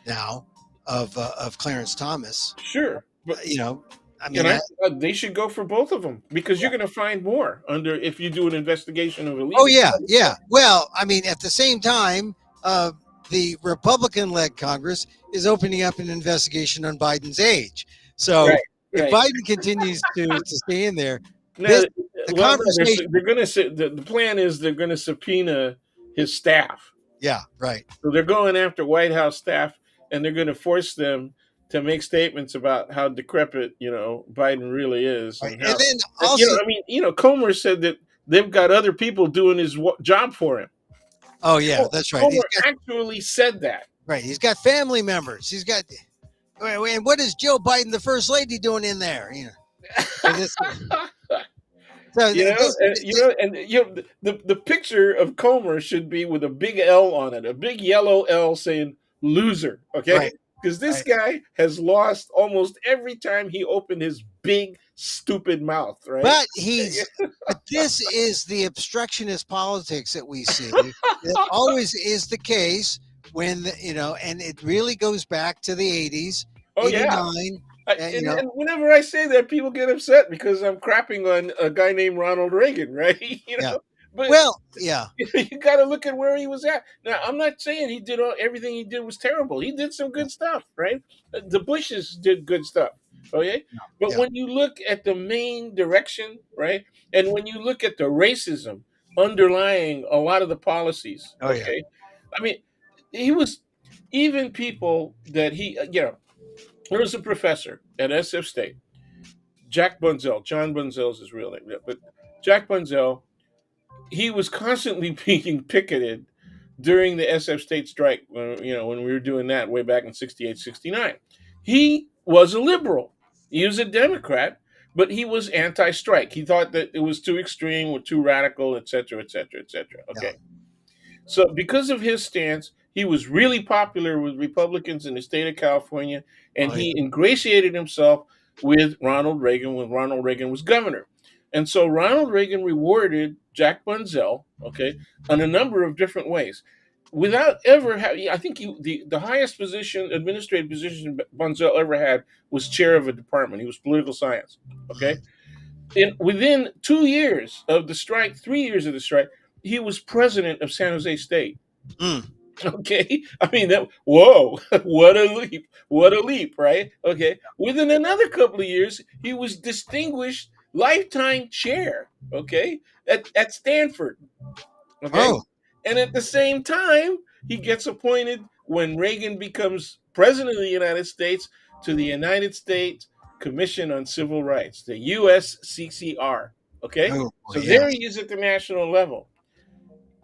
now of Clarence Thomas. Sure, but You know, I and mean that. they should go for both of them because you're going to find more under if you do an investigation of Oh illegal. yeah, yeah. Well, I mean, at the same time, the Republican-led Congress is opening up an investigation on Biden's age. So Right, if right. Biden continues to stay in there, No, this the well, no, conversation. they're going to the plan is they're going to subpoena his staff. Yeah, right, So they're going after White House staff, and they're going to force them to make statements about how decrepit Biden really is, right. and And how then also, I mean Comer said that they've got other people doing his job for him. oh yeah, that's right. He's Comer got actually said that. right. He's got family members. He's got. And what is Joe Biden, the first lady, doing in there? So this, so the picture of Comer should be with a big L on it, a big yellow L saying loser, okay? right, Because this right. guy has lost almost every time he opened his big stupid mouth, right? But this is the obstructionist politics that we see. It always is the case when and it really goes back to the 80s, Oh yeah. 89. And whenever I say that, people get upset because I'm crapping on a guy named Ronald Reagan, right? Yeah. But Well, yeah. you got to look at where he was at. Now, I'm not saying he did everything he did was terrible. He did some good stuff, right? The Bushes did good stuff, okay? But Yeah. when you look at the main direction, right, and when you look at the racism underlying a lot of the policies, Oh yeah. okay, I mean, he was even people that there was a professor at SF State, Jack Bunzel. John Bunzel's his real name, yeah, but Jack Bunzel, he was constantly being picketed during the SF State strike, when we were doing that way back in 68, 69. He was a liberal. He was a Democrat, but he was anti-strike. He thought that it was too extreme or too radical, et cetera, et cetera, et cetera. Yeah. Okay. So, because of his stance, he was really popular with Republicans in the state of California, and Oh yeah. he ingratiated himself with Ronald Reagan when Ronald Reagan was governor. And so Ronald Reagan rewarded Jack Bunzel, okay, in a number of different ways. Without ever having, I think the highest position, administrative position Bunzel ever had was chair of a department. He was political science, okay. Mhm. Within 2 years of the strike, 3 years of the strike, he was president of San Jose State. Mm. Okay, I mean that. Whoa, what a leap! What a leap, right? Okay, within another couple of years, he was distinguished lifetime chair. Okay, at Stanford. Okay, Oh. and at the same time, he gets appointed when Reagan becomes president of the United States to the United States Commission on Civil Rights, the USCCR. Okay, Oh boy. so there Yes. he is at the national level.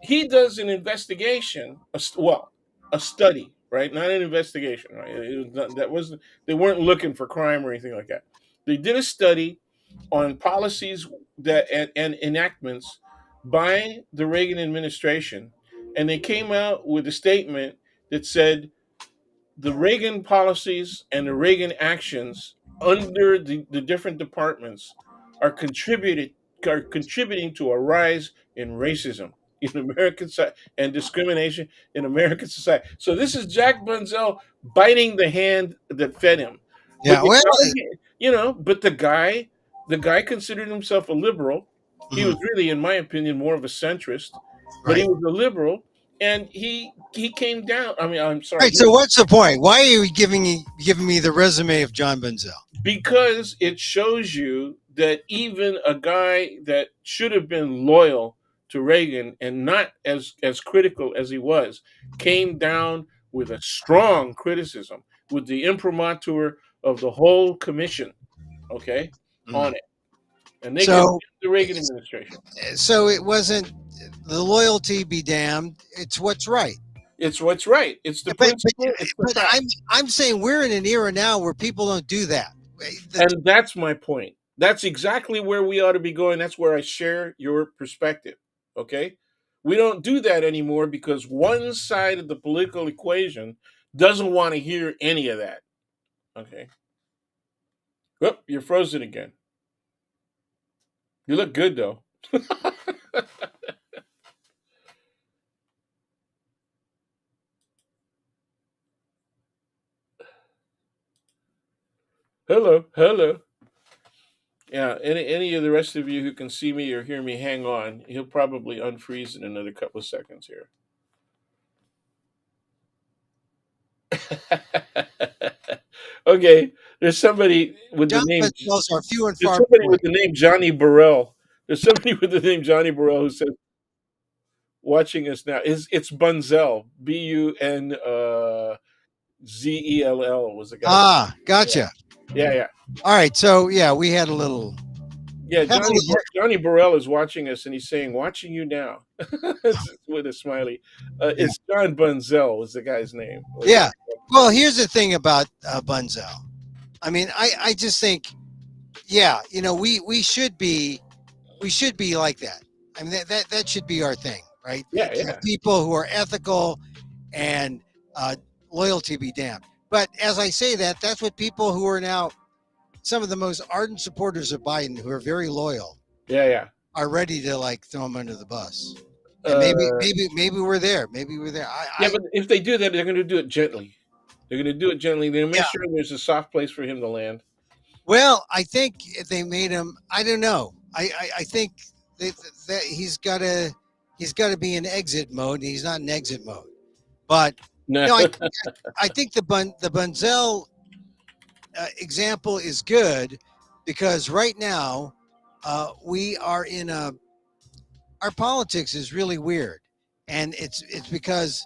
He does an investigation, a study, right? Not an investigation, right? That wasn't. They weren't looking for crime or anything like that. They did a study on policies and enactments by the Reagan administration, and they came out with a statement that said the Reagan policies and the Reagan actions under the different departments are contributing to a rise in racism in American and discrimination in American society. So this is Jack Bunzel biting the hand that fed him. But Yeah. Well. the guy considered himself a liberal. He was Mhm. really, in my opinion, more of a centrist, but he Right. was a liberal, and he came down. I mean, I'm sorry, Right. So what's the point? Why are you giving me the resume of John Bunzel? because it shows you that even a guy that should have been loyal to Reagan and not as critical as he was came down with a strong criticism, with the imprimatur of the whole commission, okay, Mm. on it, and they condemned So the Reagan administration. so it wasn't the loyalty be damned. It's what's right. It's what's right. It's the But but principle. It's the but fact. I'm saying we're in an era now where people don't do that. The, And that's my point. That's exactly where we ought to be going. That's where I share your perspective. Okay? We don't do that anymore because one side of the political equation doesn't want to hear any of that. Okay? Whoop, you're frozen again. You look good though. Hello, hello. Yeah, any of the rest of you who can see me or hear me, hang on. He'll probably unfreeze in another couple of seconds here. Okay, there's somebody with the John name. Bunzel's are few and There's far somebody between. with the name Johnny Burrell. There's somebody with the name Johnny Burrell who says watching us now. It's Bunzel. Bunzell was the guy's. Ah, gotcha. Yeah, yeah, All right. So yeah, we had a little. yeah. Had a little Johnny Burrell is watching us, and he's saying, "Watching you now," with a smiley. yeah. It's John Bunzel was the guy's name. Yeah. Well, here's the thing about Bunzel. I mean, I just think, yeah, we should be like that. I mean, that should be our thing, right? Yeah, To have yeah, people who are ethical and loyalty be damned. But as I say that, that's what people who are now some of the most ardent supporters of Biden, who are very loyal, yeah, yeah. are ready to like throw him under the bus. And Uh, maybe we're there. Maybe we're there. yeah, but if they do that, they're going to do it gently. They're going to do it gently. They're going to Yeah. make sure there's a soft place for him to land. Well, I think if they made him, I don't know. I think that he's got to be in exit mode. And he's not in exit mode. But No. no, I think the Bunzel example is good because right now we are in a our politics is really weird, and it's because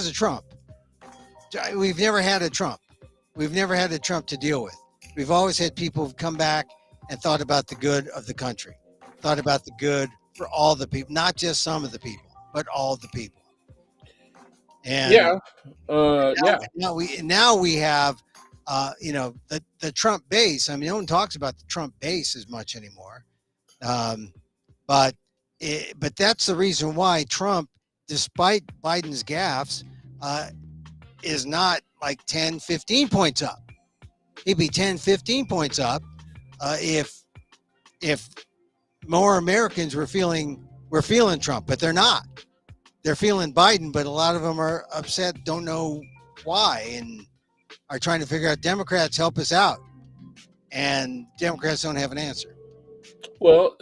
of Trump. We've never had a Trump. We've never had a Trump to deal with. We've always had people who've come back and thought about the good of the country, thought about the good for all the people, not just some of the people, but all the people. And Yeah. Yeah. now we have the Trump base. I mean, no one talks about the Trump base as much anymore. Um, but but that's the reason why Trump, despite Biden's gaffes, is not like 10, 15 points up. He'd be 10, 15 points up if more Americans were feeling Trump, but they're not. They're feeling Biden, but a lot of them are upset, don't know why, and are trying to figure out Democrats help us out. And Democrats don't have an answer. Well,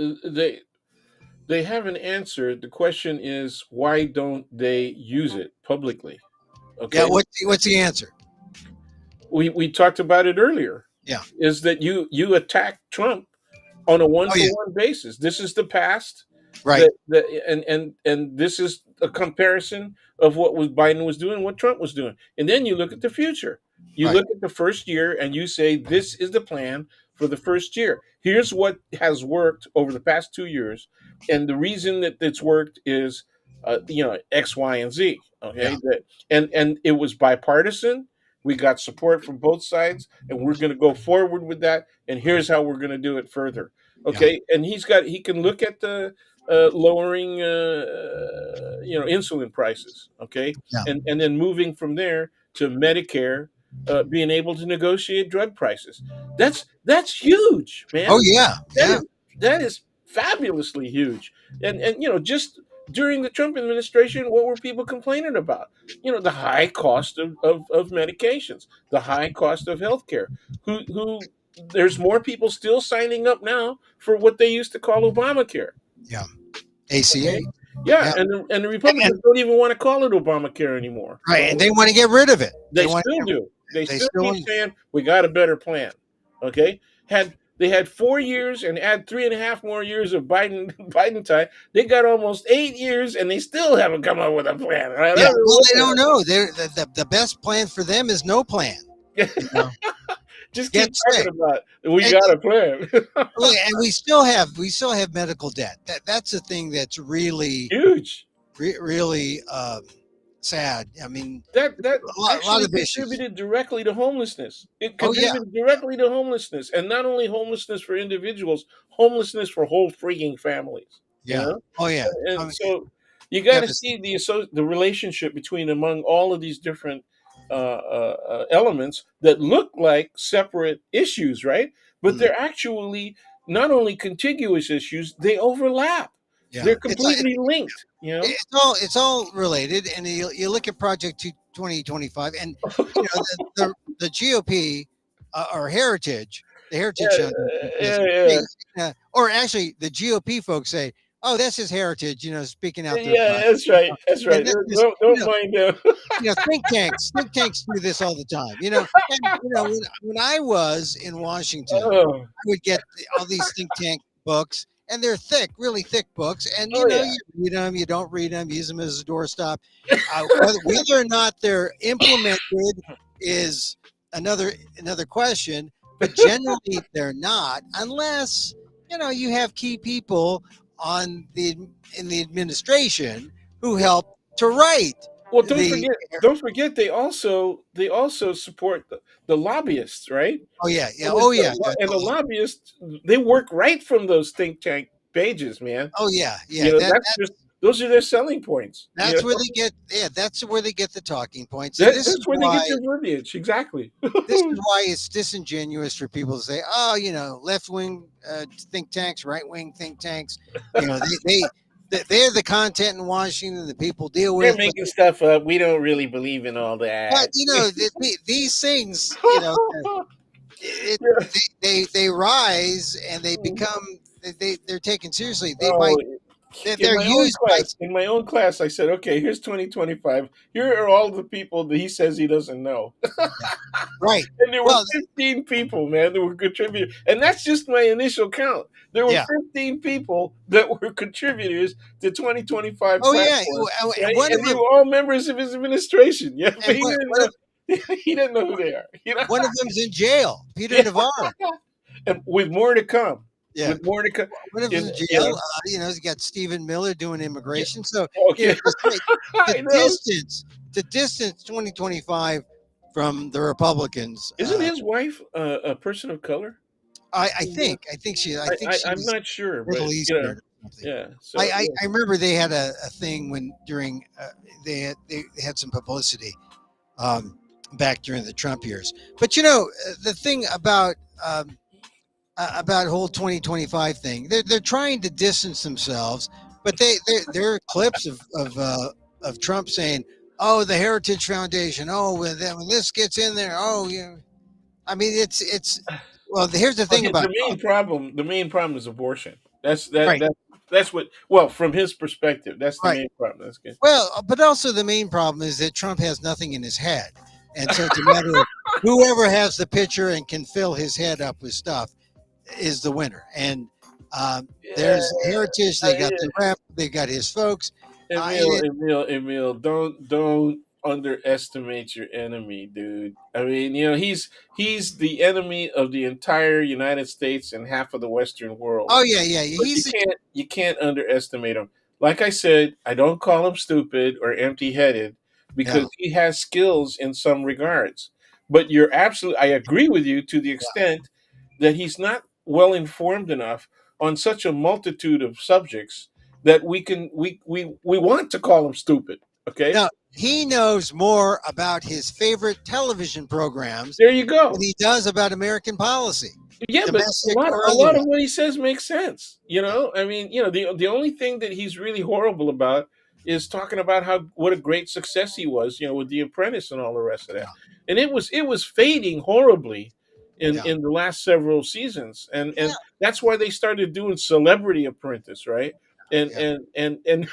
they have an answer. The question is, why don't they use it publicly? Yeah, Okay. what's the answer? We talked about it earlier. Yeah. Is that you attack Trump on a one Oh for yeah. one basis? This is the past. Right. And this is a comparison of what was Biden was doing, what Trump was doing, and then you look at the future. You Right. look at the first year, and you say this is the plan for the first year. Here's what has worked over the past 2 years, and the reason that it's worked is, X, Y, and Z. Yeah. Okay, and it was bipartisan. We got support from both sides, and we're going to go forward with that. And here's how we're going to do it further. Yeah. Okay, and he can look at the lowering insulin prices. Okay, Yeah. and then moving from there to Medicare, being able to negotiate drug prices. That's huge, Oh man. yeah. That Yeah. is that is fabulously huge. And just during the Trump administration, what were people complaining about? The high cost of medications, the high cost of healthcare. Who There's more people still signing up now for what they used to call Obamacare. Yeah. ACA. Okay. Yeah, Yeah. and the And Republicans don't even want to call it Obamacare anymore. right, and Okay? they want to get rid of it. They still do. They They still still keep want. saying we got a better plan. Okay, they had 4 years and add 3.5 more years of Biden time. They got almost 8 years and they still haven't come up with a plan. I Yeah. don't know Well, what they don't know. The best plan for them is no plan. You know, Just keep get talking sick. about we And, got a plan. and we still have medical debt. That's the thing that's really Huge. really sad. I mean, That a lot actually of issues. contributed directly to homelessness. It Oh yeah. contributed directly to homelessness, and not only homelessness for individuals, homelessness for whole freaking families. You Yeah. know, Oh yeah. I and mean, so you got to devastating. see the relationship between among all of these different elements that look like separate issues, right? But Mm, they're actually not only contiguous issues; they overlap. yeah. They're completely linked. You know. It's all related, and you look at Project 2025, and the GOP or Heritage, the Heritage Foundation says, Yeah, hey, yeah. or actually the GOP folks say, oh, that's just Heritage, speaking out their Yeah, butt. that's right. That's And right. that's just, Don't mind them. think tanks do this all the time. And when I was in Washington, Oh, I would get all these think tank books, and they're thick, really thick books. And oh yeah. you read them, you don't read them, use them as a doorstop. Whether or not they're implemented is another question. But generally, they're not, unless you have key people on in the administration who help to write Well, the. don't forget they also support the lobbyists, right? Oh yeah, yeah, And oh yeah, yeah, and the lobbyists, they work right from those think tank pages, man. oh yeah, yeah. That's just those are their selling points. That's where they get that's where they get the talking points. And That's where they get their verbiage. Exactly. this is why it's disingenuous for people to say, "Oh, left wing think tanks, right wing think tanks, they they're the content in Washington that people deal They're with. But making stuff up. We don't really believe in all that. these things, it, they rise and they become they're taken seriously. They might Oh, in they're my own used by. class, I said, okay, here's 2025. Here are all the people that he says he doesn't know. Yeah, right. And there were Well, 15 people, man, that were contributors. And that's just my initial count. There were yeah. 15 people that were contributors to 2025 Oh yeah, platform, and right? one of And they them, were all members of his administration. Yeah, but and he didn't know. He didn't know who they are. one of them's in jail. Peter Yeah, Navarre. and with more to come. Yeah, With more to come. one of them's In in jail. He's got Stephen Miller doing yeah, immigration. So okay. the I know. distance 2025 from the Republicans. Isn't his wife a person of color? I think I'm she's not sure, but Middle Eastern or something. yeah. So yeah. I remember they had a thing when during they had some publicity back during the Trump years. But the thing about whole 2025 thing, they're trying to distance themselves, but there are clips of Trump saying, "Oh, the Heritage Foundation. Oh, when this gets in there, oh, I mean, it's well. Here's the Well, thing about Trump, the main problem is abortion. right? That's what. Well, from his perspective, that's the Right. main problem. That's good. Well, but also the main problem is that Trump has nothing in his head, and so it's a matter of whoever has the picture and can fill his head up with stuff is the winner. And Yeah, there's Heritage. They got the rep. They got his folks. Emil, don't underestimate your enemy, dude. I mean, he's the enemy of the entire United States and half of the Western world. Oh yeah. But you can't underestimate him. Like I said, I don't call him stupid or empty headed because Yeah, he has skills in some regards. But you're absolutely I agree with you to the extent that he's not well informed enough on such a multitude of subjects that we want to call him stupid. Okay? now he knows more about his favorite television programs There you than go. he does about American policy, Yeah, but domestic or a lot of otherwise. what he says makes sense. Yeah, I mean, the only thing that he's really horrible about is talking about how what a great success he was, with The Apprentice and all the rest of that. yeah, And it was fading horribly yeah, in the last several seasons, yeah, and that's why they started doing Celebrity Apprentice, right? yeah, And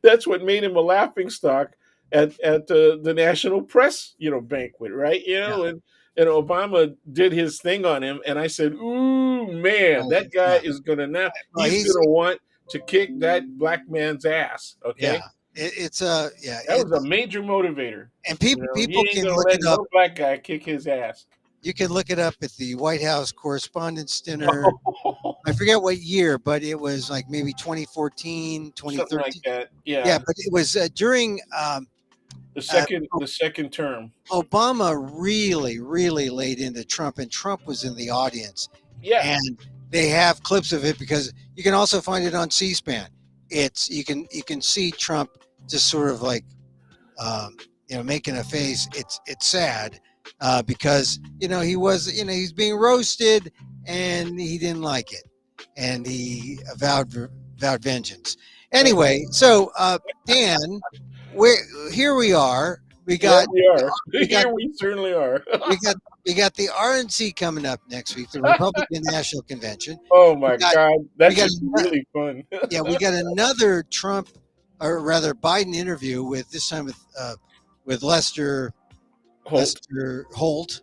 that's what made him a laughing stock at the national press, banquet, right? yeah. And Obama did his thing on him, and I said, "Ooh, man, Right, that guy yeah. is gonna now Well, he's gonna want to kick that black man's ass." yeah. Okay, It's yeah. that was a major motivator. And He people ain't can gonna look let it up. no black guy kick his ass. You can look it up at the White House Correspondents' Dinner. I forget what year, but it was like maybe 2014, Something like 2013. that. Yeah, Yeah, but it was during uh, the second term. Obama really laid into Trump, and Trump was in the audience. Yeah, And they have clips of it because you can also find it on C-SPAN. It's you can see Trump just sort of like making a face. It's sad because he was he's being roasted and he didn't like it, and he vowed vengeance. Anyway, so Dan, we here we are. We yeah, got we are. we got Here we certainly are. we got we got the RNC coming up next week, the Republican National Convention. Oh We my got God, we that got should be really fun. yeah, we got another Trump, or rather Biden interview with this time with Holt. Lester Holt,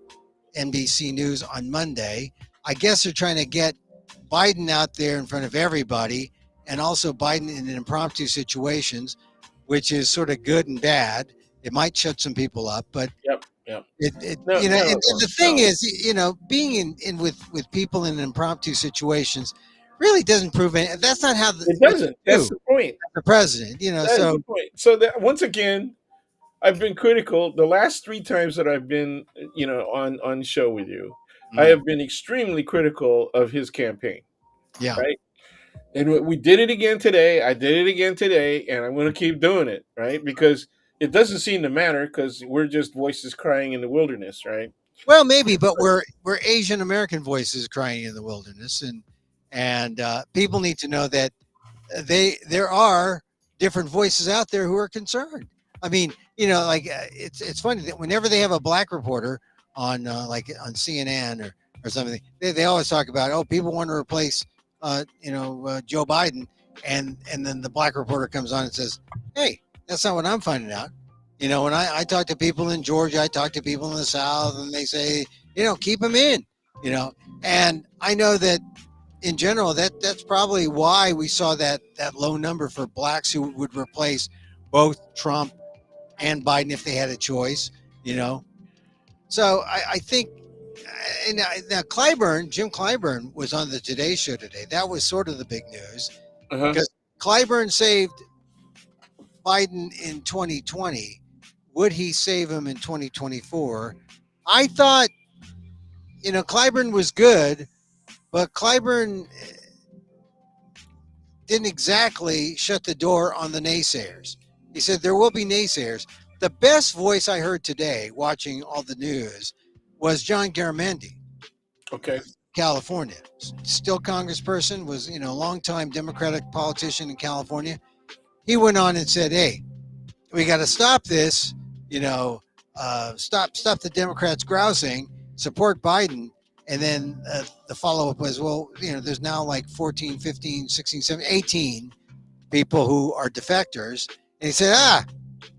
NBC News on Monday. I guess they're trying to get Biden out there in front of everybody, and also Biden in impromptu situations, which is sort of good and bad. It might shut some people up, but Yep, yep. it No, and the thing no. is, being in with people in impromptu situations really doesn't prove any. That's not It what you doesn't. do That's the point. as the president. That is So the point. So that once again, I've been critical the last three times that I've been, on the show with you. I mm, have been extremely critical of his campaign, yeah. right? And we did it again today. I did it again today, and I'm going to keep doing it, right? Because it doesn't seem to matter because we're just voices crying in the wilderness, right? Well, maybe, but we're Asian American voices crying in the wilderness, and people need to know that there are different voices out there who are concerned. I mean, like it's funny that whenever they have a black reporter on like on CNN or something, they always talk about, oh, people want to replace Joe Biden, and then the black reporter comes on and says, hey, that's not what I'm finding out. When I talk to people in Georgia, I talk to people in the South, and they say, keep him in. And I know that in general, that's probably why we saw that low number for blacks who would replace both Trump and Biden if they had a choice. So I think, now Jim Clyburn was on the Today Show today. That was sort of the big news Uh-huh. because Clyburn saved Biden in 2020. Would he save him in 2024? I thought, Clyburn was good, but Clyburn didn't exactly shut the door on the naysayers. He said there will be naysayers. The best voice I heard today, watching all the news, was John Garamendi, Okay. California. Still congressperson, was a longtime Democratic politician in California. He went on and said, "Hey, we got to stop this. Stop the Democrats grousing. Support Biden." And then the follow up was, well, there's now like 14, 15, 16, 17, 18 people who are defectors. And he said,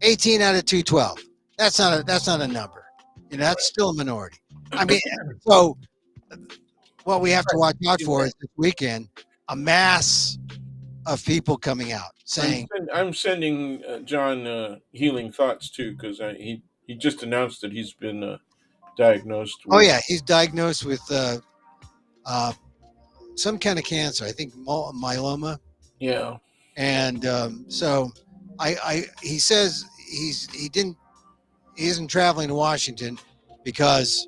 18 out of 212. That's not a number. That's still a minority. I mean, so what we have to watch out for is this weekend a mass of people coming out saying, I'm sending John healing thoughts too, because he just announced that he's been diagnosed "Oh with. yeah, he's diagnosed with uh, some kind of cancer. I think myeloma." Yeah. And so he says he isn't traveling to Washington because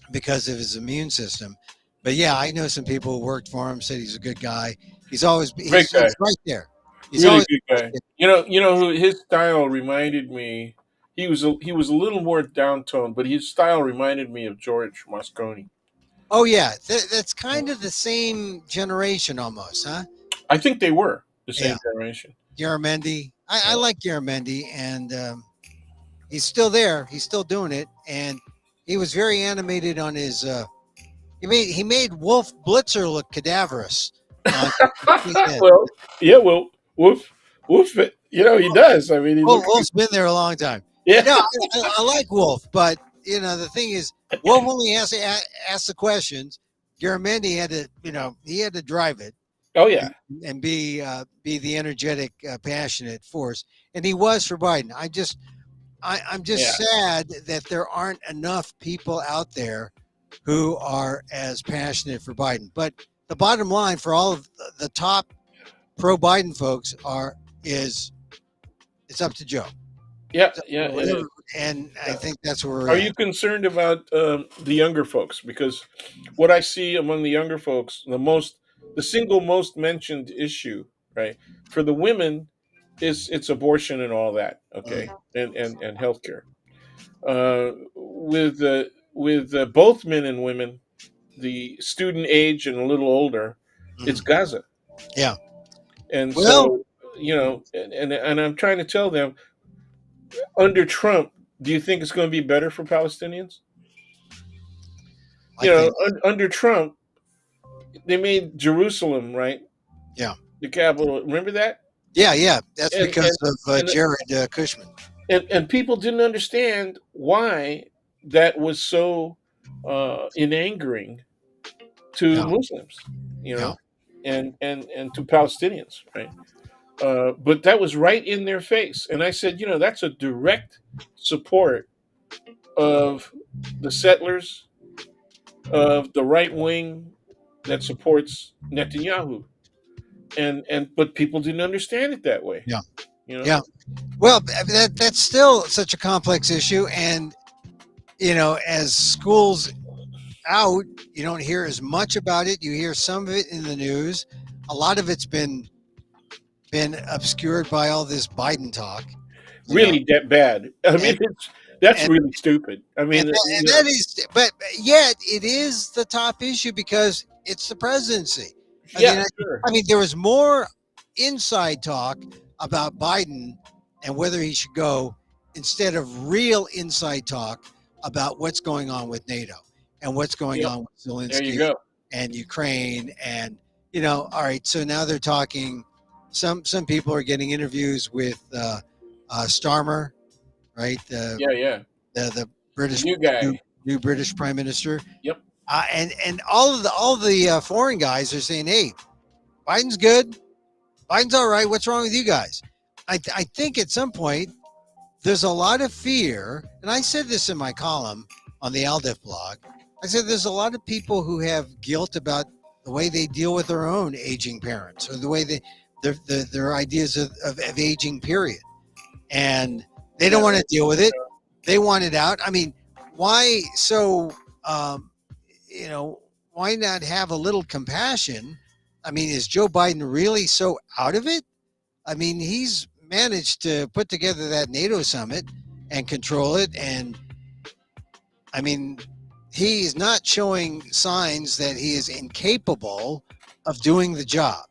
of his immune system. But yeah, I know some people who worked for him, said he's a good guy. Great guy. He's right there. He's Really always good right guy. there. You know who his style reminded me. He was a little more downtoned, but his style reminded me of George Moscone. Oh yeah, that's kind of the same generation almost, huh? I think they were the Yeah, same generation. Garamendi. I Yeah. like Garamendi, and he's still there. He's still doing it, and he was very animated on his. He made Wolf Blitzer look cadaverous. On CNN. Well, yeah, well, Wolf, Wolf, he does. I mean, he looks. Wolf's been there a long time. Yeah. No, I like Wolf, but the thing is, Wolf only has to ask the questions. Garamendi had to, he had to drive it Oh and, yeah. and be the energetic, passionate force, and he was for Biden. I'm just Yeah. sad that there aren't enough people out there who are as passionate for Biden. But the bottom line for all of the top pro Biden folks is it's up to Joe. Yeah. So Yeah. It is. whatever, and I Yeah. think that's where we're Are at. you concerned about the younger folks? Because what I see among the younger folks, the single most mentioned issue, right, for the women is it's abortion and all that, okay, Mm, and healthcare. With both men and women, the student age and a little older, it's mm. Gaza, Yeah. and Well, so and I'm trying to tell them under Trump, do you think it's going to be better for Palestinians? I think, Under Trump, they made Jerusalem right yeah, the capital. Remember that? yeah. That's And because and of and Jared Kushman. and people didn't understand why that was so enangering to Yeah, Muslims, you yeah, know, and to Palestinians, right? But that was right in their face, and I said, that's a direct support of the settlers, of the right wing that supports Netanyahu, and but people didn't understand it that way, yeah, you know. yeah. Well, that's still such a complex issue, and as schools out, you don't hear as much about it. You hear some of it in the news. A lot of it's been obscured by all this Biden talk. You know, Really that bad. I and mean, that's and really stupid. I and mean, that is, but yet it is the top issue because it's the presidency. I mean, yeah, sure. there was more inside talk about Biden and whether he should go instead of real inside talk about what's going on with NATO and what's going Yep. on with There you Zelensky go. and Ukraine. And, all right, so now they're talking, some people are getting interviews with Starmer, right? Yeah, yeah. The The British new guy. new British prime minister. Yep. And all the foreign guys are saying, hey, Biden's good. Biden's all right. What's wrong with you guys? I think at some point there's a lot of fear, and I said this in my column on the Aldif blog. I said there's a lot of people who have guilt about the way they deal with their own aging parents or the way their ideas of aging, period. And they don't Yeah. want to deal with it. They want it out. I mean, why so, um, why not have a little compassion? I mean, is Joe Biden really so out of it? I mean, he's managed to put together that NATO summit and control it. And I mean, he's not showing signs that he is incapable of doing the job.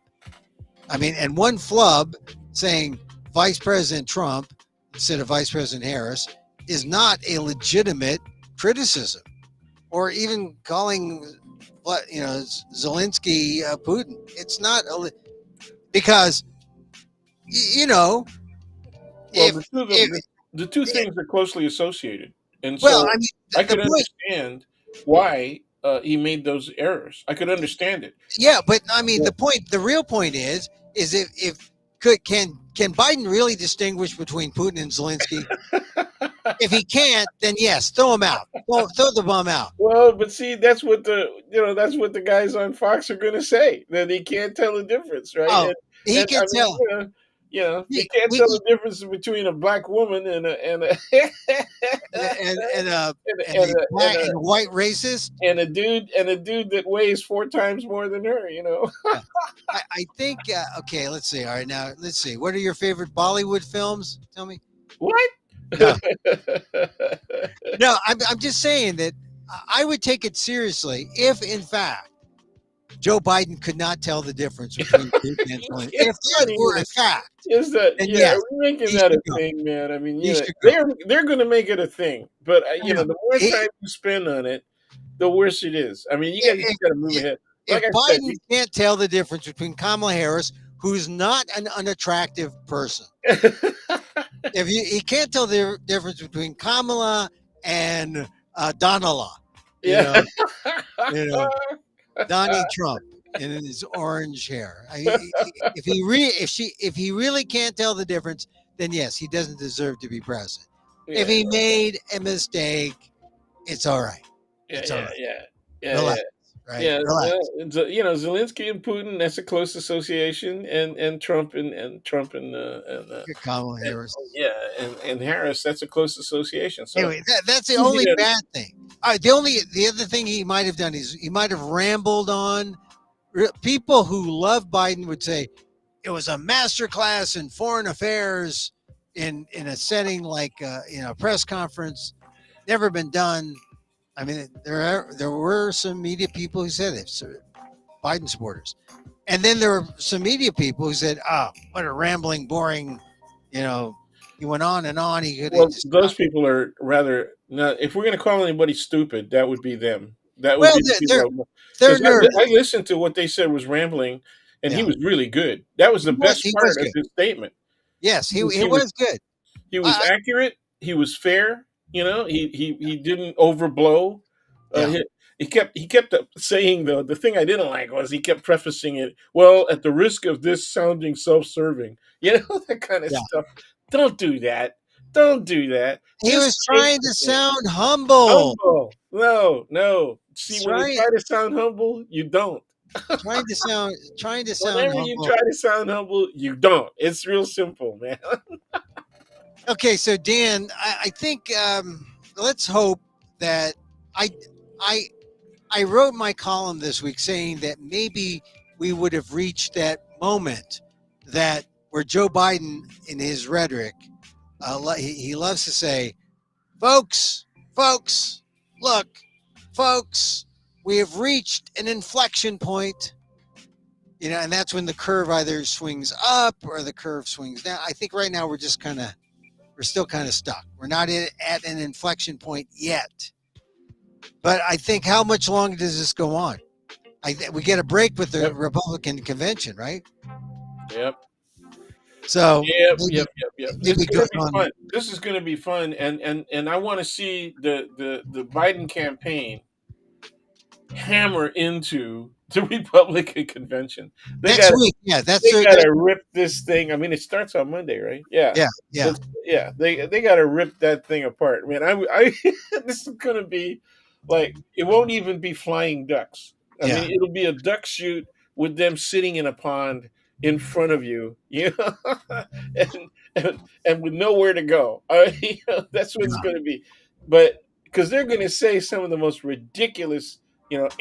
I mean, and one flub saying Vice President Trump instead of Vice President Harris is not a legitimate criticism, or even calling Zelensky Putin. It's not because Well, if if the two if things are closely associated, and well, so I mean, I the could point, understand why he made those errors. I could understand it. yeah, but I mean, Yeah. the real point is if can Biden really distinguish between Putin and Zelensky? If he can't, then yes, throw him out. Throw the bum out. Well, but see, that's what the guys on Fox are going to say, that he can't tell the difference, right? Oh, he And can I mean, tell. he We, can't we tell the difference between a black woman and a and a and a, and and a a, and black a and white racist. and a dude that weighs 4 times more than her. Yeah. I think okay. Let's see. All right, now let's see. What are your favorite Bollywood films? Tell me. What? No, no. I'm just saying that I would take it seriously if, in fact, Joe Biden could not tell the difference between Putin and Zelensky. Yeah, If that were a fact, is that then yeah? Are yes, we making he that should a go. thing, man? I mean, He should go. they're going to make it a thing, but Yeah. the more He- time you spend on it, the worse it is. I mean, you guys If, just got to move if, ahead. if Like I said, Biden can't tell the difference between Kamala Harris, who's not an unattractive person, if he can't tell the difference between Kamala and Donala, you yeah. know, you know, Donnie Trump and his orange hair. If he really can't tell the difference, then yes, he doesn't deserve to be president. If Yeah, he made a mistake, it's all right. yeah, It's all yeah, right. yeah, yeah, Relax, yeah. right? Yeah, Relax. Zelensky and Putin, that's a close association, and Trump Kamala and Harris. yeah, and Harris, that's a close association. So Anyway, that's the easy only to bad thing. The other thing he might have done is he might have rambled on. People who love Biden would say it was a master class in foreign affairs in a setting like a press conference, never been done. I mean, there were some media people who said it, so Biden supporters, and then there were some media people who said, "Oh, what a rambling, boring," you know. He went on and on. He could have Well, just those people are rather now. If we're going to call anybody stupid, that would be them. That would well, be the they're people. they're Because nervous. I listened to what they said was rambling, and he Yeah, was really good. That was the best he was part of good. his statement. Yes, He was he was good. he was I, accurate. He was fair. He didn't overblow. Uh, yeah, he, he kept saying the thing I didn't like was he kept prefacing it. Well, at the risk of this sounding self-serving, that kind of yeah. stuff. Don't do that. Don't do that. He Just was take trying the to thing. sound humble. Humble. No, no. See, when you Trying try to sound humble, you don't. trying to sound Whenever you humble. try to sound humble, you don't. It's real simple, man. Okay, so Dan, I think let's hope that I I I wrote my column this week saying that maybe we would have reached that moment that where Joe Biden in his rhetoric, he loves to say, "Folks, folks, look, folks, we have reached an inflection point. and that's when the curve either swings up or the curve swings down. I think right now we're still kind of stuck. We're not at an inflection point yet. But I think how much longer does this go on? We get a break with the Yep. Republican convention, right? Yep. So Yep. maybe Yep. Yep. Yep. It's maybe going to goes be on. fun. This is going to be fun, and I want to see the Biden campaign hammer into the Republican convention. They Next got week. Yeah, that's they their, got to rip this thing. I mean, it starts on Monday, right? Yeah. yeah, yeah, Let's, yeah, they got to rip that thing apart. Man, I this is going to be like it won't even be flying ducks. I mean, yeah. it'll be a duck shoot with them sitting in a pond in front of you, and with nowhere to go. That's what it's going to be. But because they're going to say some of the most ridiculous,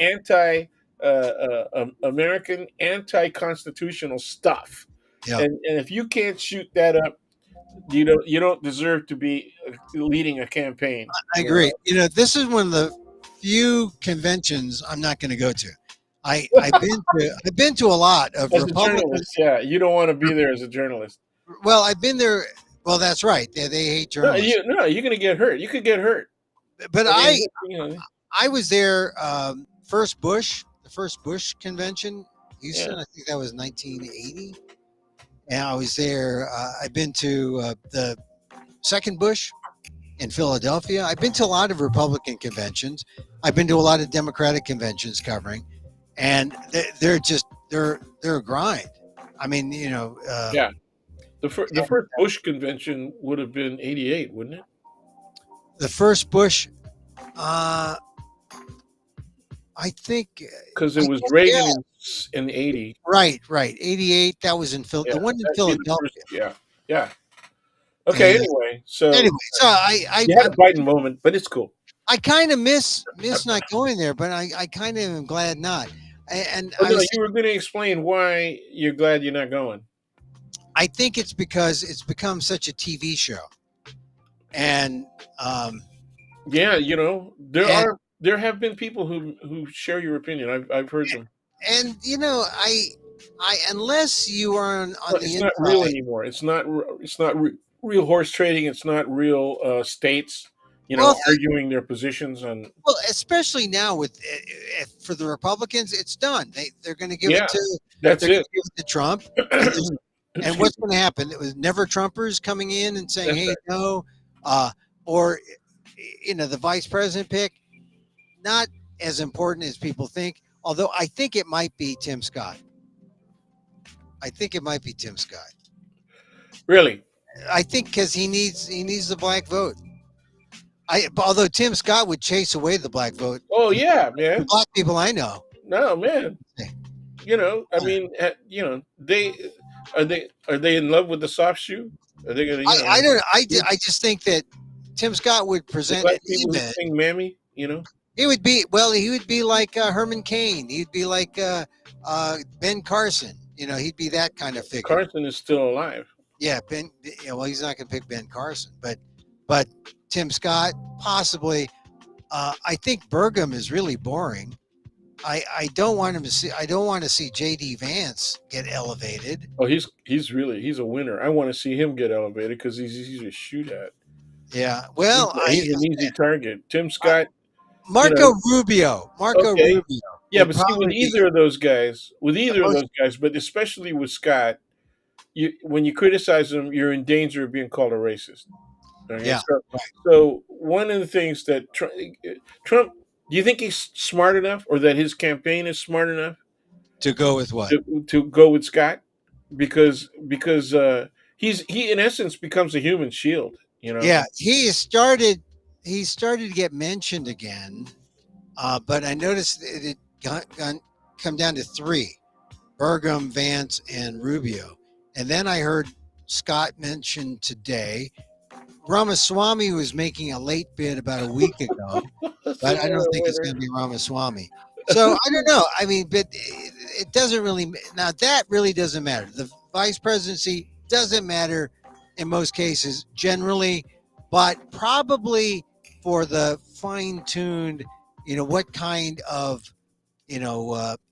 anti American, anti constitutional stuff. Yeah, And if you can't shoot that up, you don't deserve to be leading a campaign. I agree. This is one of the few conventions I'm not going to go to. I've been to a lot of As a journalist, Republicans. yeah, you don't want to be there as a journalist. Well, I've been there. Well, that's right. They hate No, journalists. you're going to get hurt. You could get hurt. But I mean, I was there the first Bush convention, yeah. Houston. I think that was 1980, and I was there. I've been to the second Bush in Philadelphia. I've been to a lot of Republican conventions. I've been to a lot of Democratic conventions covering, and they're a grind. I mean, Yeah. The first Bush convention would have been '88, wouldn't it? the first Bush. Uh, I think. Because I it was guess, Reagan yeah. in '80. Right. 88. That was in Phil. Yeah, The one in that'd be the Philadelphia. first. Yeah, yeah. Okay. And Anyway, so anyway, so you had a Biden moment, but it's cool. I kind of miss not going there, but I kind of am glad not. And Oh I no, was you were going to explain why you're glad you're not going. I think it's because it's become such a TV show, and Yeah, and there have been people who share your opinion. I've heard them. and I unless you are on Well, the it's not real inside. anymore. It's not real horse trading. It's not real states, Well, arguing their positions on. well, especially now with for the Republicans, it's done. They're going to give Yeah, it to that's they're going it. to give it to Trump, and and what's going to happen? It was never Trumpers coming in and saying, That's "Hey, right. no," or the vice president pick. Not as important as people think. Although I think it might be Tim Scott. I think it might be Tim Scott. Really? I think because he needs the black vote. Although Tim Scott would chase away the black vote, Oh yeah, the man. black people I know. No, man. I mean, are they in love with the soft shoe? Are they gonna, I don't. you- I just think that Tim Scott would the present an black people who image. sing "Mammy"? He would be He would be like Herman Cain. He'd be like Ben Carson. He'd be that kind of figure. Carson is still alive. Yeah, Ben. Yeah, well, he's not going to pick Ben Carson, but Tim Scott possibly. I think Burgum is really boring. I don't want him to see. I don't want to see J.D. Vance get elevated. Oh, he's a winner. I want to see him get elevated because he's a shoot at. Yeah. Well, He's an easy target. Tim Scott, you know. Marco Rubio. Marco Okay, Rubio. yeah, Would but see, with probably be either of those guys, the most. but especially with Scott, when you criticize him, you're in danger of being called a racist. Okay, Yeah. so, Right. so one of the things that Trump, do you think he's smart enough, or that his campaign is smart enough To go with what? to go with Scott? Because he in essence becomes a human shield. Yeah, he started to get mentioned again, but I noticed it come down to three: Burgum, Vance, and Rubio. And then I heard Scott mentioned today. Ramaswamy was making a late bid about a week ago, but I don't think it's going to be Ramaswamy. So I don't know. I mean, but it doesn't really. Now that really doesn't matter. The vice presidency doesn't matter in most cases, generally, but probably for the fine-tuned, what kind of,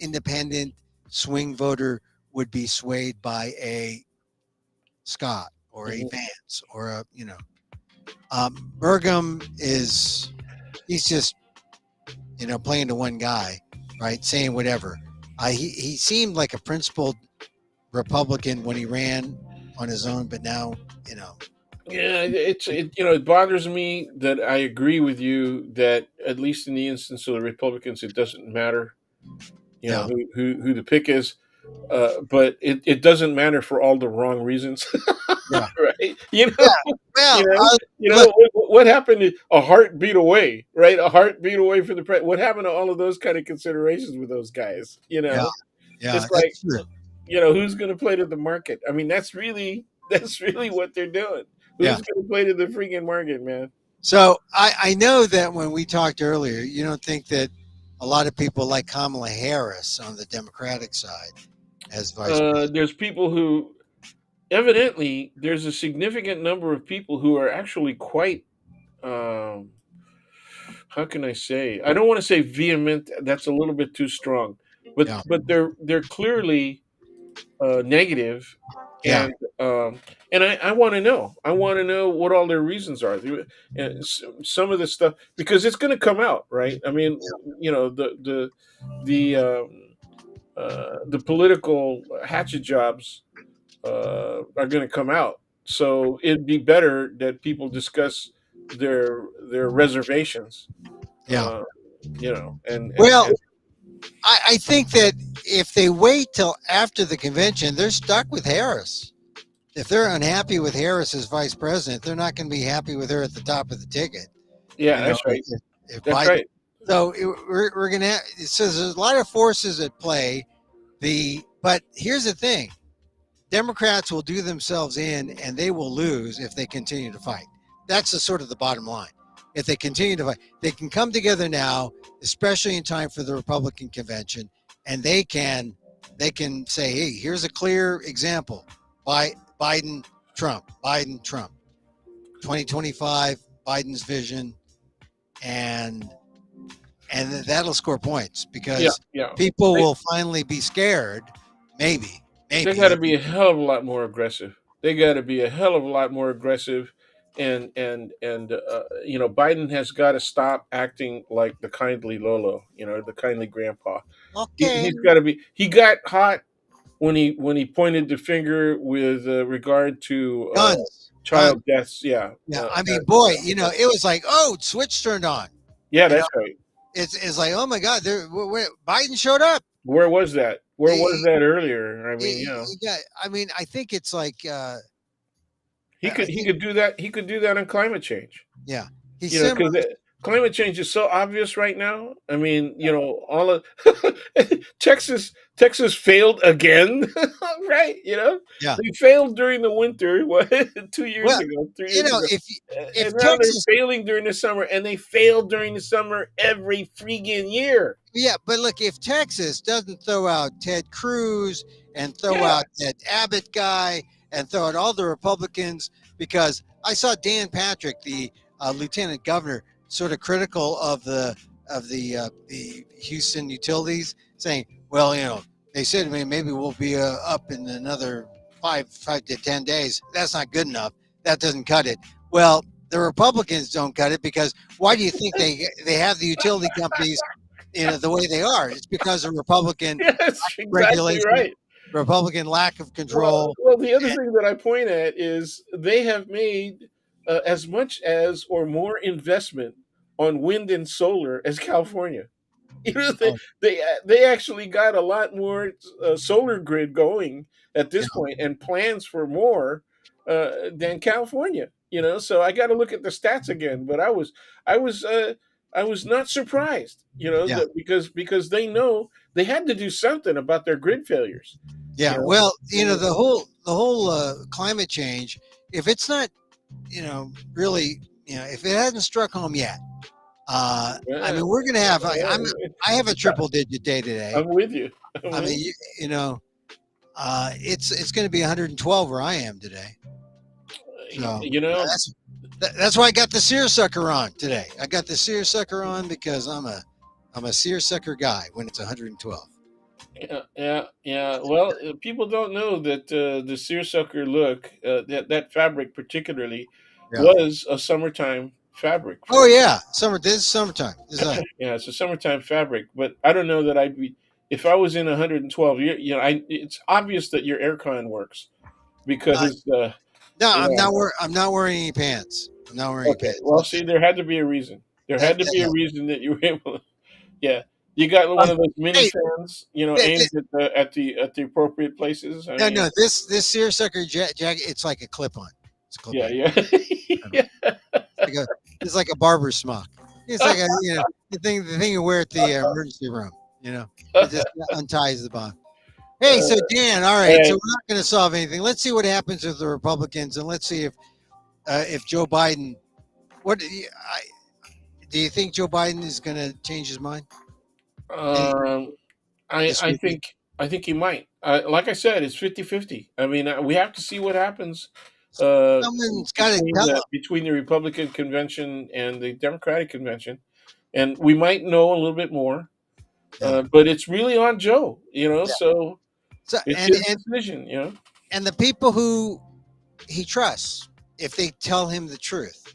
independent swing voter would be swayed by a Scott or a Mhm. Vance or a Burgum he's just playing to one guy, right? Saying whatever. He seemed like a principled Republican when he ran on his own, but now you know Yeah, it bothers me that I agree with you that at least in the instance of the Republicans, it doesn't matter, yeah who the pick is, but it doesn't matter for all the wrong reasons, yeah right? yeah. Well, look, What happened to a heartbeat away, right? A heartbeat away from the president. What happened to all of those kind of considerations with those guys? yeah yeah, It's like, that's true. who's going to play to the market? I mean, that's really what they're doing. Yeah. Who's going to play to the freaking market, man? So I know that when we talked earlier, you don't think that a lot of people like Kamala Harris on the Democratic side as vice president. There's people who evidently there's a significant number of people who are actually quite um, how can I say? I don't want to say vehement. That's a little bit too strong, but Yeah. they're clearly negative, Yeah. and I want to know. I want to know what all their reasons are. Some of the stuff because it's going to come out, right? I mean, the political hatchet jobs are going to come out. So it'd be better that people discuss their reservations, Yeah. uh, Well, and I think that if they wait till after the convention, they're stuck with Harris. If they're unhappy with Harris as vice president, they're not going to be happy with her at the top of the ticket. yeah, You know, that's right. if That's Biden. right. So we're going to. So there's a lot of forces at play. But here's the thing: Democrats will do themselves in, and they will lose if they continue to fight. That's the sort of the bottom line. If they continue to fight, they can come together now, especially in time for the Republican convention, and they can say, "Hey, here's a clear example: Biden, Trump, Biden, Trump, 2025, Biden's vision, and that'll score points Yeah, because yeah. people They will finally be scared. Maybe, they maybe got they'll to be be a hell of a lot more aggressive. They got to be a hell of a lot more aggressive, and Biden has got to stop acting like the kindly Lolo, the kindly grandpa. okay. He's got to be. He got hot when he pointed the finger with regard to Guns. child deaths. Yeah, Yeah, I mean, boy, it was like, oh, switch turned on. yeah, You know, that's right. it's like, oh my God, Biden showed up. Where was that? Where was He, that earlier? I mean, he got. I mean, I think it's like, he I could he think, could do that. He could do that on climate change. yeah, he's Because similar. climate change is so obvious right now. I mean, all of Texas failed again, right? Yeah. They failed during the winter. What 2 years Well, ago, 3 years ago, if and now they're Texas, failing during the summer, and they fail during the summer every freaking year. yeah, but look, if Texas doesn't throw out Ted Cruz and throw Yeah, out that Abbott guy and throw out all the Republicans, because I saw Dan Patrick, the lieutenant governor, sort of critical of the Houston utilities, saying, "Well, they said, I mean, maybe we'll be up in another five to 10 days. That's not good enough. That doesn't cut it." Well, the Republicans don't cut it because why do you think they have the utility companies the way they are? It's because of Republican yes, exactly regulation, right. Republican lack of Well, control. well, the other thing that I point at is they have made as much as or more investment on wind and solar as California. Oh, They actually got a lot more solar grid going at yeah, this point, and plans for more than California. So I got to look at the stats again. But I was I was not surprised. yeah, Because they know they had to do something about their grid failures. yeah. You know, Well, and, the whole climate change, if it's not, really, if it hasn't struck home yet, I uh, mean, we're gonna have. I have a uh, triple digit day today. I'm with you. I'm I with mean, you. it's going to be 112 where I am today. So You know, that's why I got the seersucker on today. I got the seersucker on because I'm a seersucker guy when it's 112. Yeah. Well, people don't know that the seersucker look, that fabric particularly, Yeah. was a summertime fabric Oh for. yeah, summer. This is summertime. This is Yeah, it's a summertime fabric. But I don't know that I'd be if I was in 112. It's obvious that your aircon works uh, because no. yeah. I'm not wearing any pants. I'm not wearing any Okay. pants. Well, see, there had to be a reson. There That, had to that, be a no. reason that you were able. Yeah, you got Uh, one of those mini hey, fans, th- aimed at the appropriate places. I no, mean, no. This seersucker jacket. It's like a clip on. It's a clip yeah, on. yeah, Like a, it's like a barber smock. It's like a the thing you wear at the emergency room. You know, it just unties the bond. Hey, so all Dan, all right. So right. we're not going to solve anything. Let's see what happens with the Republicans, and let's see if Joe Biden. Do you think Joe Biden is going to change his mind Um, I this I weekend? think I think he might. Like I said, it's 50-50. I mean, we have to see what happens Someone's got to tell him. between the Republican convention and the Democratic convention, and we might know a little bit more. Yeah, But it's really on Joe, yeah. So So it's his decision. and the people who he trusts, if they tell him the truth.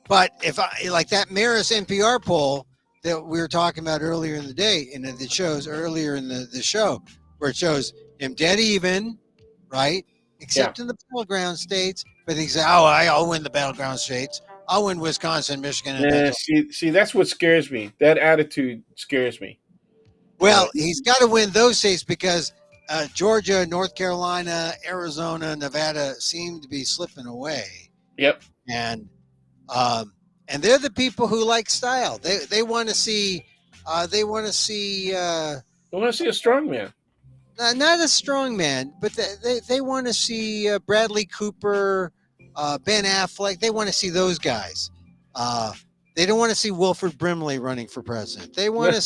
But if I like that Maris NPR poll that we were talking about earlier in the day, and it shows earlier in the show, where it shows him dead even, right? Yeah. Except in the battleground states. But he said, "Oh, I'll win the battleground states. I'll win Wisconsin, Michigan, and Yeah, Pennsylvania." see, that's what scares me. That attitude scares me. Uh, Well, he's got to win those states because Georgia, North Carolina, Arizona, Nevada seem to be slipping away, yep. and um, they're the people who like style. They want to see they want to see I want to see a strong man. not a strong man, but they want to see Bradley Cooper, Ben Affleck. They want to see those guys. Uh, they don't want to see Wilford Brimley running for president. They want to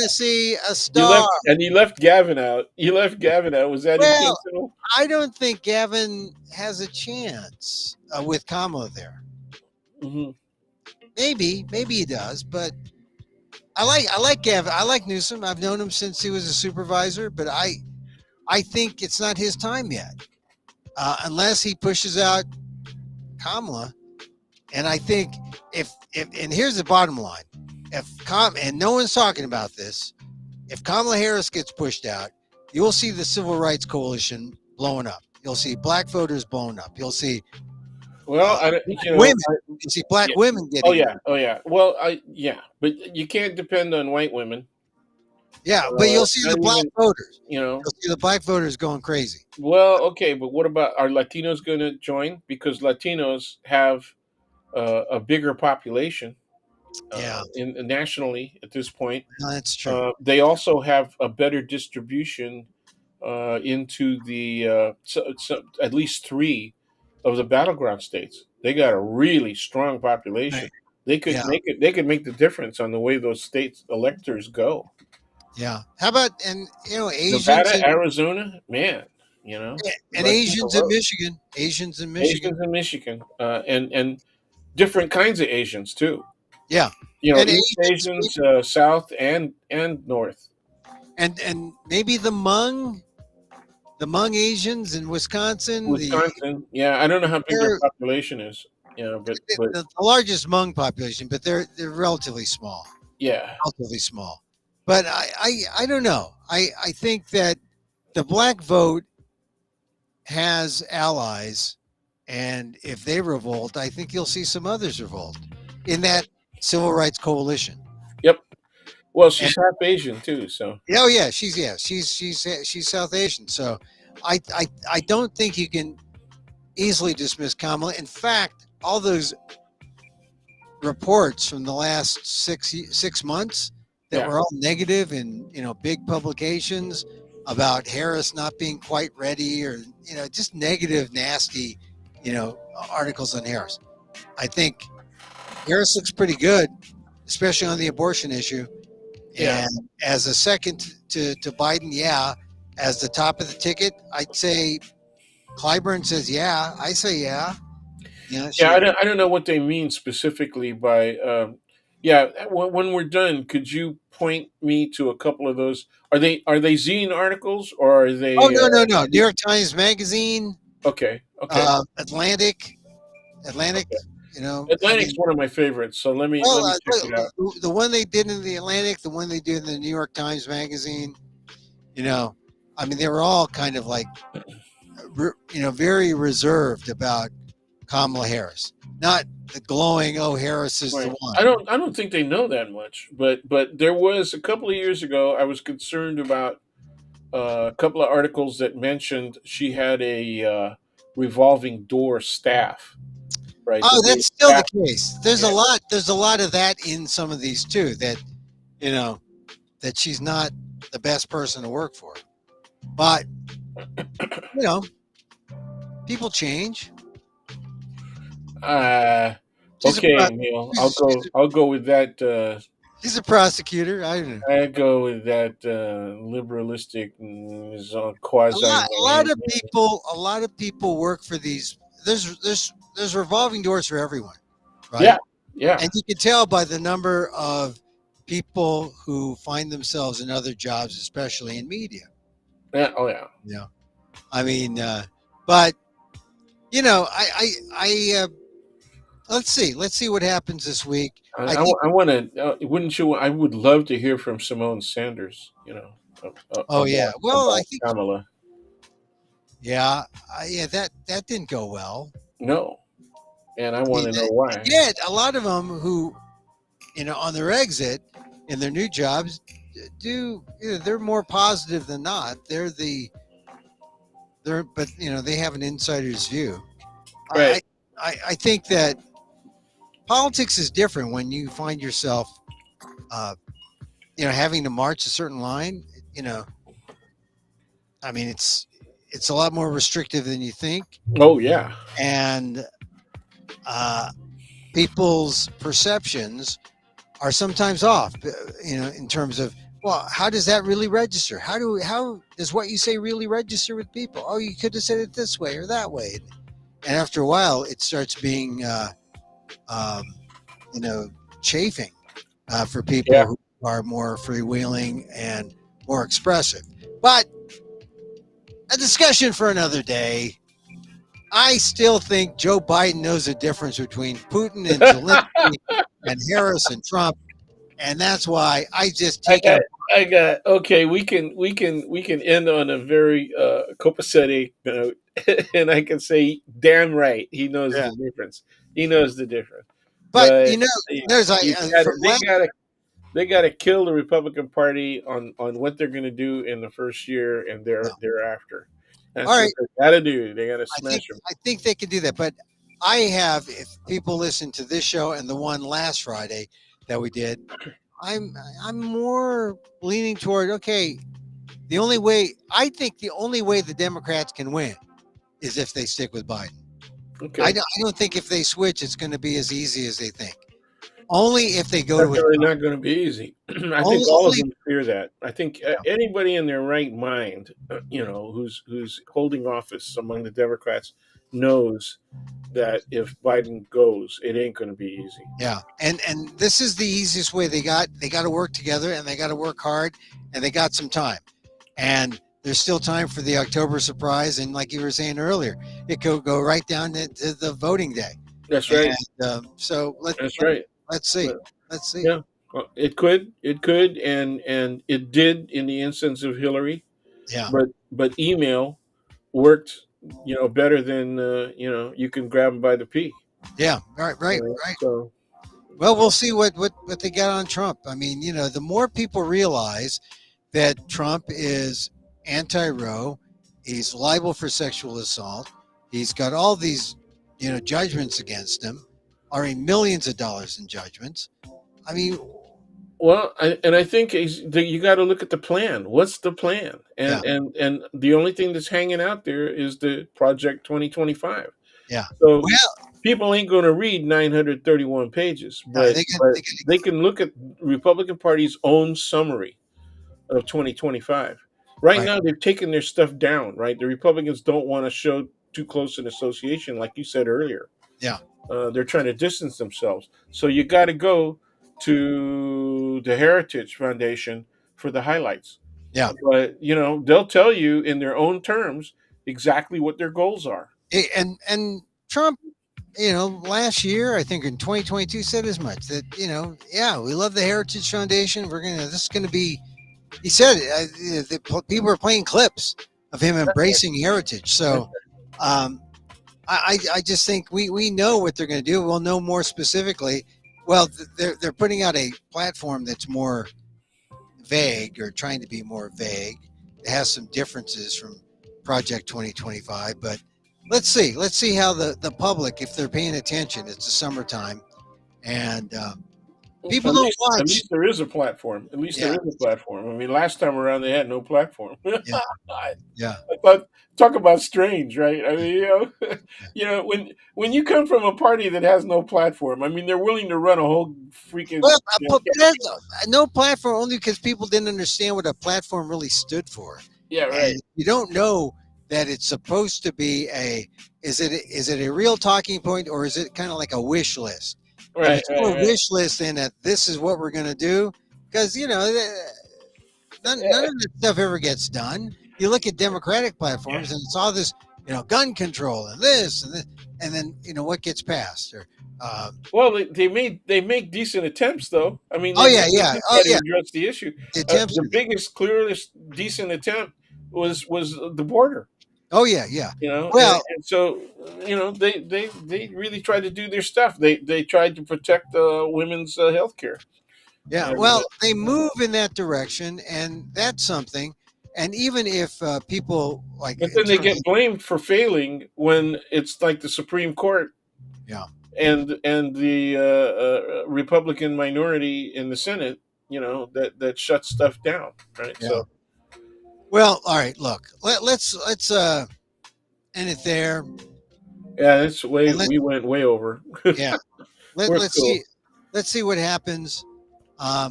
see a star. You left Gavin out. You left Gavin out. Was that Well, intentional? I don't think Gavin has a chance with Kamala there. Hmm. Maybe he does, but I like Gavin. I like Newsom. I've known him since he was a supervisor, but I think it's not his time yet, unless he pushes out Kamala. And I think if and here's the bottom line, and no one's talking about this, if Kamala Harris gets pushed out, you'll see the Civil Rights Coalition blowing up. You'll see black voters blowing up. You'll see Well, women. You see black yeah. women Oh getting. yeah, oh yeah. Well, but you can't depend on white women. Yeah, but you'll see Not the black even, voters. you know. You'll see the black voters going crazy. Well, okay, but what about are Latinos going to join? Because Latinos have a bigger population Yeah, nationally at this point. no, that's true. They also have a better distribution into the at least three of the battleground states. They got a really strong Right. population. They could Yeah, make it. They could make the difference on the way those states electors go. yeah. How about Asians Nevada, Arizona, man, and right down the Asians in road. Michigan, Asians in Michigan. Asians in Michigan, and different kinds of Asians too. Yeah, and East Asians Asians, South and North. and maybe the Hmong Asians in Wisconsin. Wisconsin, yeah, I don't know how big their They're population is. But the largest Hmong population, but they're relatively small, yeah, relatively small. But I don't know. I think that the black vote has allies, and if they revolt, I think you'll see some others revolt in that civil rights coalition. yep. Well, And she's half Asian too, so oh yeah, she's South Asian. So I don't think you can easily dismiss Kamala. In fact, all those reports from the last 6 months that yeah, were all negative in big publications about Harris not being quite ready, or just negative, nasty, articles on Harris. I think Harris looks pretty good, especially on the abortion issue. yeah, And as a second to Biden, yeah. As the top of the ticket, I'd say Clyburn says yeah. I say yeah. yeah. She I don't know what they mean specifically by Yeah, when we're done, could you point me to a couple of those? Are they zine articles or are Oh, they? no, no, no. New York Times Magazine, Okay, okay, Atlantic, Atlantic. okay. I Atlantic's mean, one of my favorites, so let me well, let me check it out. the one they did in the Atlantic, the one they did in the New York Times Magazine. You know, I mean, they were all kind of like, very reserved about Kamala Harris. Not the glowing, oh, Harris is the Right. one. I don't think they know that much, but there was a couple of years ago. I was concerned about a couple of articles that mentioned she had a revolving door staff, right? Oh, That they that's still the staff. case. There's Yeah, a lot. There's a lot of that in some of these too. That you know that she's not the best person to work for. But you know, people change. uh, She's a okay, pro- Emil. I'll she's, go. I'll go with that. she's a prosecutor. I don't know. I go with that liberalistic quasi. A lot of people work for these. There's revolving doors for everyone, Yeah, right? yeah, And you can tell by the number of people who find themselves in other jobs, especially in media. yeah. Oh yeah. You know, I mean, but let's see what happens this week. I think. I want to. Wouldn't you? I would love to hear from Simone Sanders. Oh yeah. Well, I About think. Kamala. Yeah, yeah. That didn't go well. No, and I I want mean, to know and why. yet a lot of them who, on their exit in their new jobs, they're more positive than not. But they have an insider's view. Right. I, I think that politics is different when you find yourself, uh, having to march a certain line. You know, I mean, it's a lot more restrictive than you think, Oh yeah. and uh, people's perceptions are sometimes off. In terms of, well, how does that really register? How does what you say really register with people? Oh, you could have said it this way or that way, and after a while, it starts being, um, you know, chafing for Yeah. people who are more freewheeling and more expressive. But a discussion for another day. I still think Joe Biden knows the difference between Putin and Zelensky and Harris and Trump, and that's why I just I take it. got. I got. Okay, we can end on a very copacetic note, and I can say, damn right, he knows Yeah. the difference. He knows the difference. But But there's like, he's got. from They last. got to kill the Republican Party on what they're going to do in the first year and No. thereafter. All That's what right, they got to do. They got to I think smash them. I think they can do that. But I have, if people listen to this show and the one last Friday that we did, I'm I'm more leaning toward, okay. The only way the Democrats can win is if they stick with Biden. Okay. I don't think if they switch, it's going to be as easy as they think. Only if they go with Definitely Trump. not going to be easy. I think all of Only. them fear that. I think anybody in their right mind, who's holding office among the Democrats, knows that if Biden goes, it ain't going to be easy. Yeah, and this is the easiest way. They got to work together, and they got to work hard, and they got some time, and there's still time for the October surprise. And like you were saying earlier, it could go right down to the voting day, That's and right. so That's right. let's see, But, let's see. yeah, well, it could, and it did in the instance of Hillary. Yeah, But email worked, better than you can grab them by the pee. yeah, right, right, Right? right. So Well, we'll see what they got on Trump. I mean, the more people realize that Trump is anti-Roe, he's liable for sexual assault, he's got all these, judgments against him, are in millions of dollars in judgments. I mean, well, I think you got to look at the plan. What's the plan? yeah, And the only thing that's hanging out there is the Project 2025. yeah. So Well, people ain't going to read 931 pages, but they can, they can look at Republican Party's own summary of 2025. Right right, now, they've taken their stuff down. Right, the Republicans don't want to show too close an association, like you said earlier. yeah, They're trying to distance themselves. So you got to go to the Heritage Foundation for the highlights. Yeah. But they'll tell you in their own terms exactly what their goals are. And Trump, last year, I think in 2022, said as much that, yeah, we love the Heritage Foundation. This is going to be, he said, people are playing clips of him embracing heritage. So I just think we know what they're going to do. We'll know more specifically. Well, they're putting out a platform that's more vague, or trying to be more vague. It has some differences from Project 2025, but let's see how the public, if they're paying attention. It's the summertime, and people don't At watch. least there is a platform. At least there Yeah, is a platform. I mean, last time around they had no platform. yeah, I yeah, thought, talk about strange, right? I mean, yeah. when you come from a party that has no platform, I mean, they're willing to run a whole freaking Well, that's no platform, only because people didn't understand what a platform really stood for. yeah, And right, you don't know that it's supposed to be is it a real talking point, or is it kind of like a wish list? If right, it's more right, right. wish list than that this is what we're going to do, because none of this stuff ever gets done. You look at Democratic Yeah. platforms and it's all this, gun control and this and this, and then what gets passed, or Well, they make decent attempts, though. I mean, oh yeah, they yeah, do oh try to yeah, address the issue. the attempts The are there. biggest, clearest, decent attempt was the border. Oh yeah, yeah. And, Well, and so they really tried to do their stuff. They tried to protect women's health care. yeah, And well, they move in that direction, and that's something. And even if people like but in then they terms, get blamed for failing when it's like the Supreme Court yeah, and the Republican minority in the Senate, that shuts stuff down, right? yeah. So Well, all right. Look, let's end it there, yeah, that's way and we went way over. yeah, We're let's see, cool. what happens. I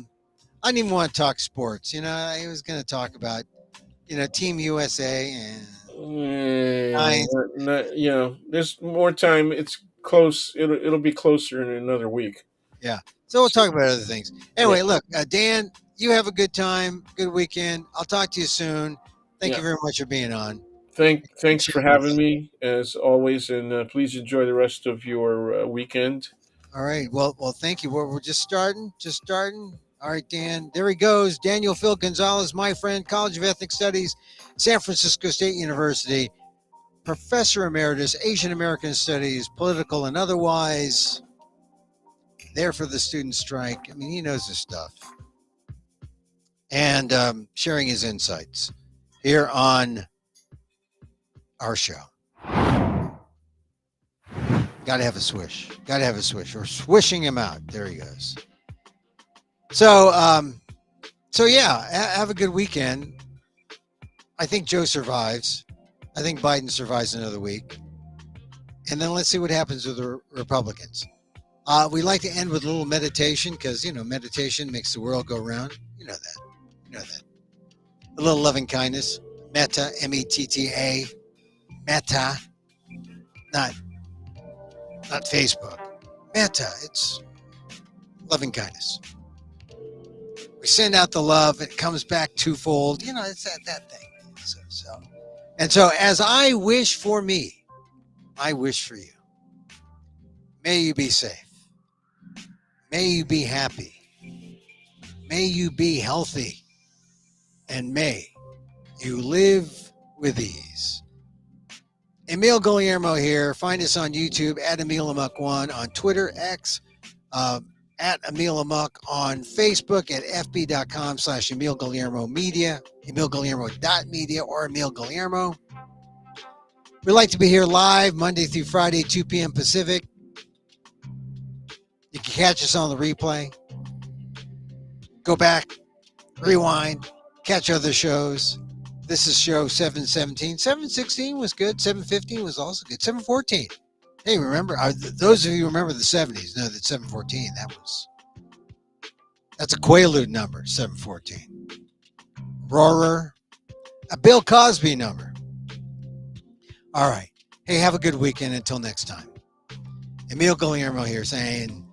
didn't even want to talk sports. I was going to talk about Team USA and Yeah, Giants. there's more time. It's close. It'll be closer in another week. Yeah. So we'll talk about other things. Yeah, Anyway, look, Dan, you have a good time, good weekend. I'll talk to you soon. Thank yeah. you very much for being on. Thanks for Sharing with having us. me as always, and please enjoy the rest of your weekend. All right. Well, thank you. We're just starting, All right, Dan. There he goes. Daniel Phil Gonzalez, my friend, College of Ethnic Studies, San Francisco State University, Professor Emeritus, Asian American Studies, political and otherwise. There for the student strike. I mean, he knows his stuff. And sharing his insights here on our show. Got to have a swish. Got to have a swish. We're swishing him out. There he goes. So, yeah, have a good weekend. I think Joe survives. I think Biden survives another week. And then let's see what happens with the Republicans. We like to end with a little meditation because, meditation makes the world go round. You know that. A little loving kindness. Metta, METTA. Metta. Not Facebook. Metta. It's loving kindness. We send out the love. It comes back twofold. It's that thing. So as I wish for me, I wish for you. May you be safe. May you be happy. May you be healthy. And may you live with ease. Emil Guillermo here. Find us on YouTube at Emil Amok1, on Twitter, X, at Emil Amok, on Facebook at fb.com/Emil Guillermo Media, emilguillermo.media, or Emil Guillermo. We like to be here live Monday through Friday, 2 p.m. Pacific. You can catch us on the replay. Go back, rewind, catch other shows. This is show 717. 716 was good. 715 was also good. 714. Hey, remember, those of you who remember the 70s know that 714, that's a Quaalude number, 714. Roarer, a Bill Cosby number. All right. Hey, have a good weekend until next time. Emil Guillermo here saying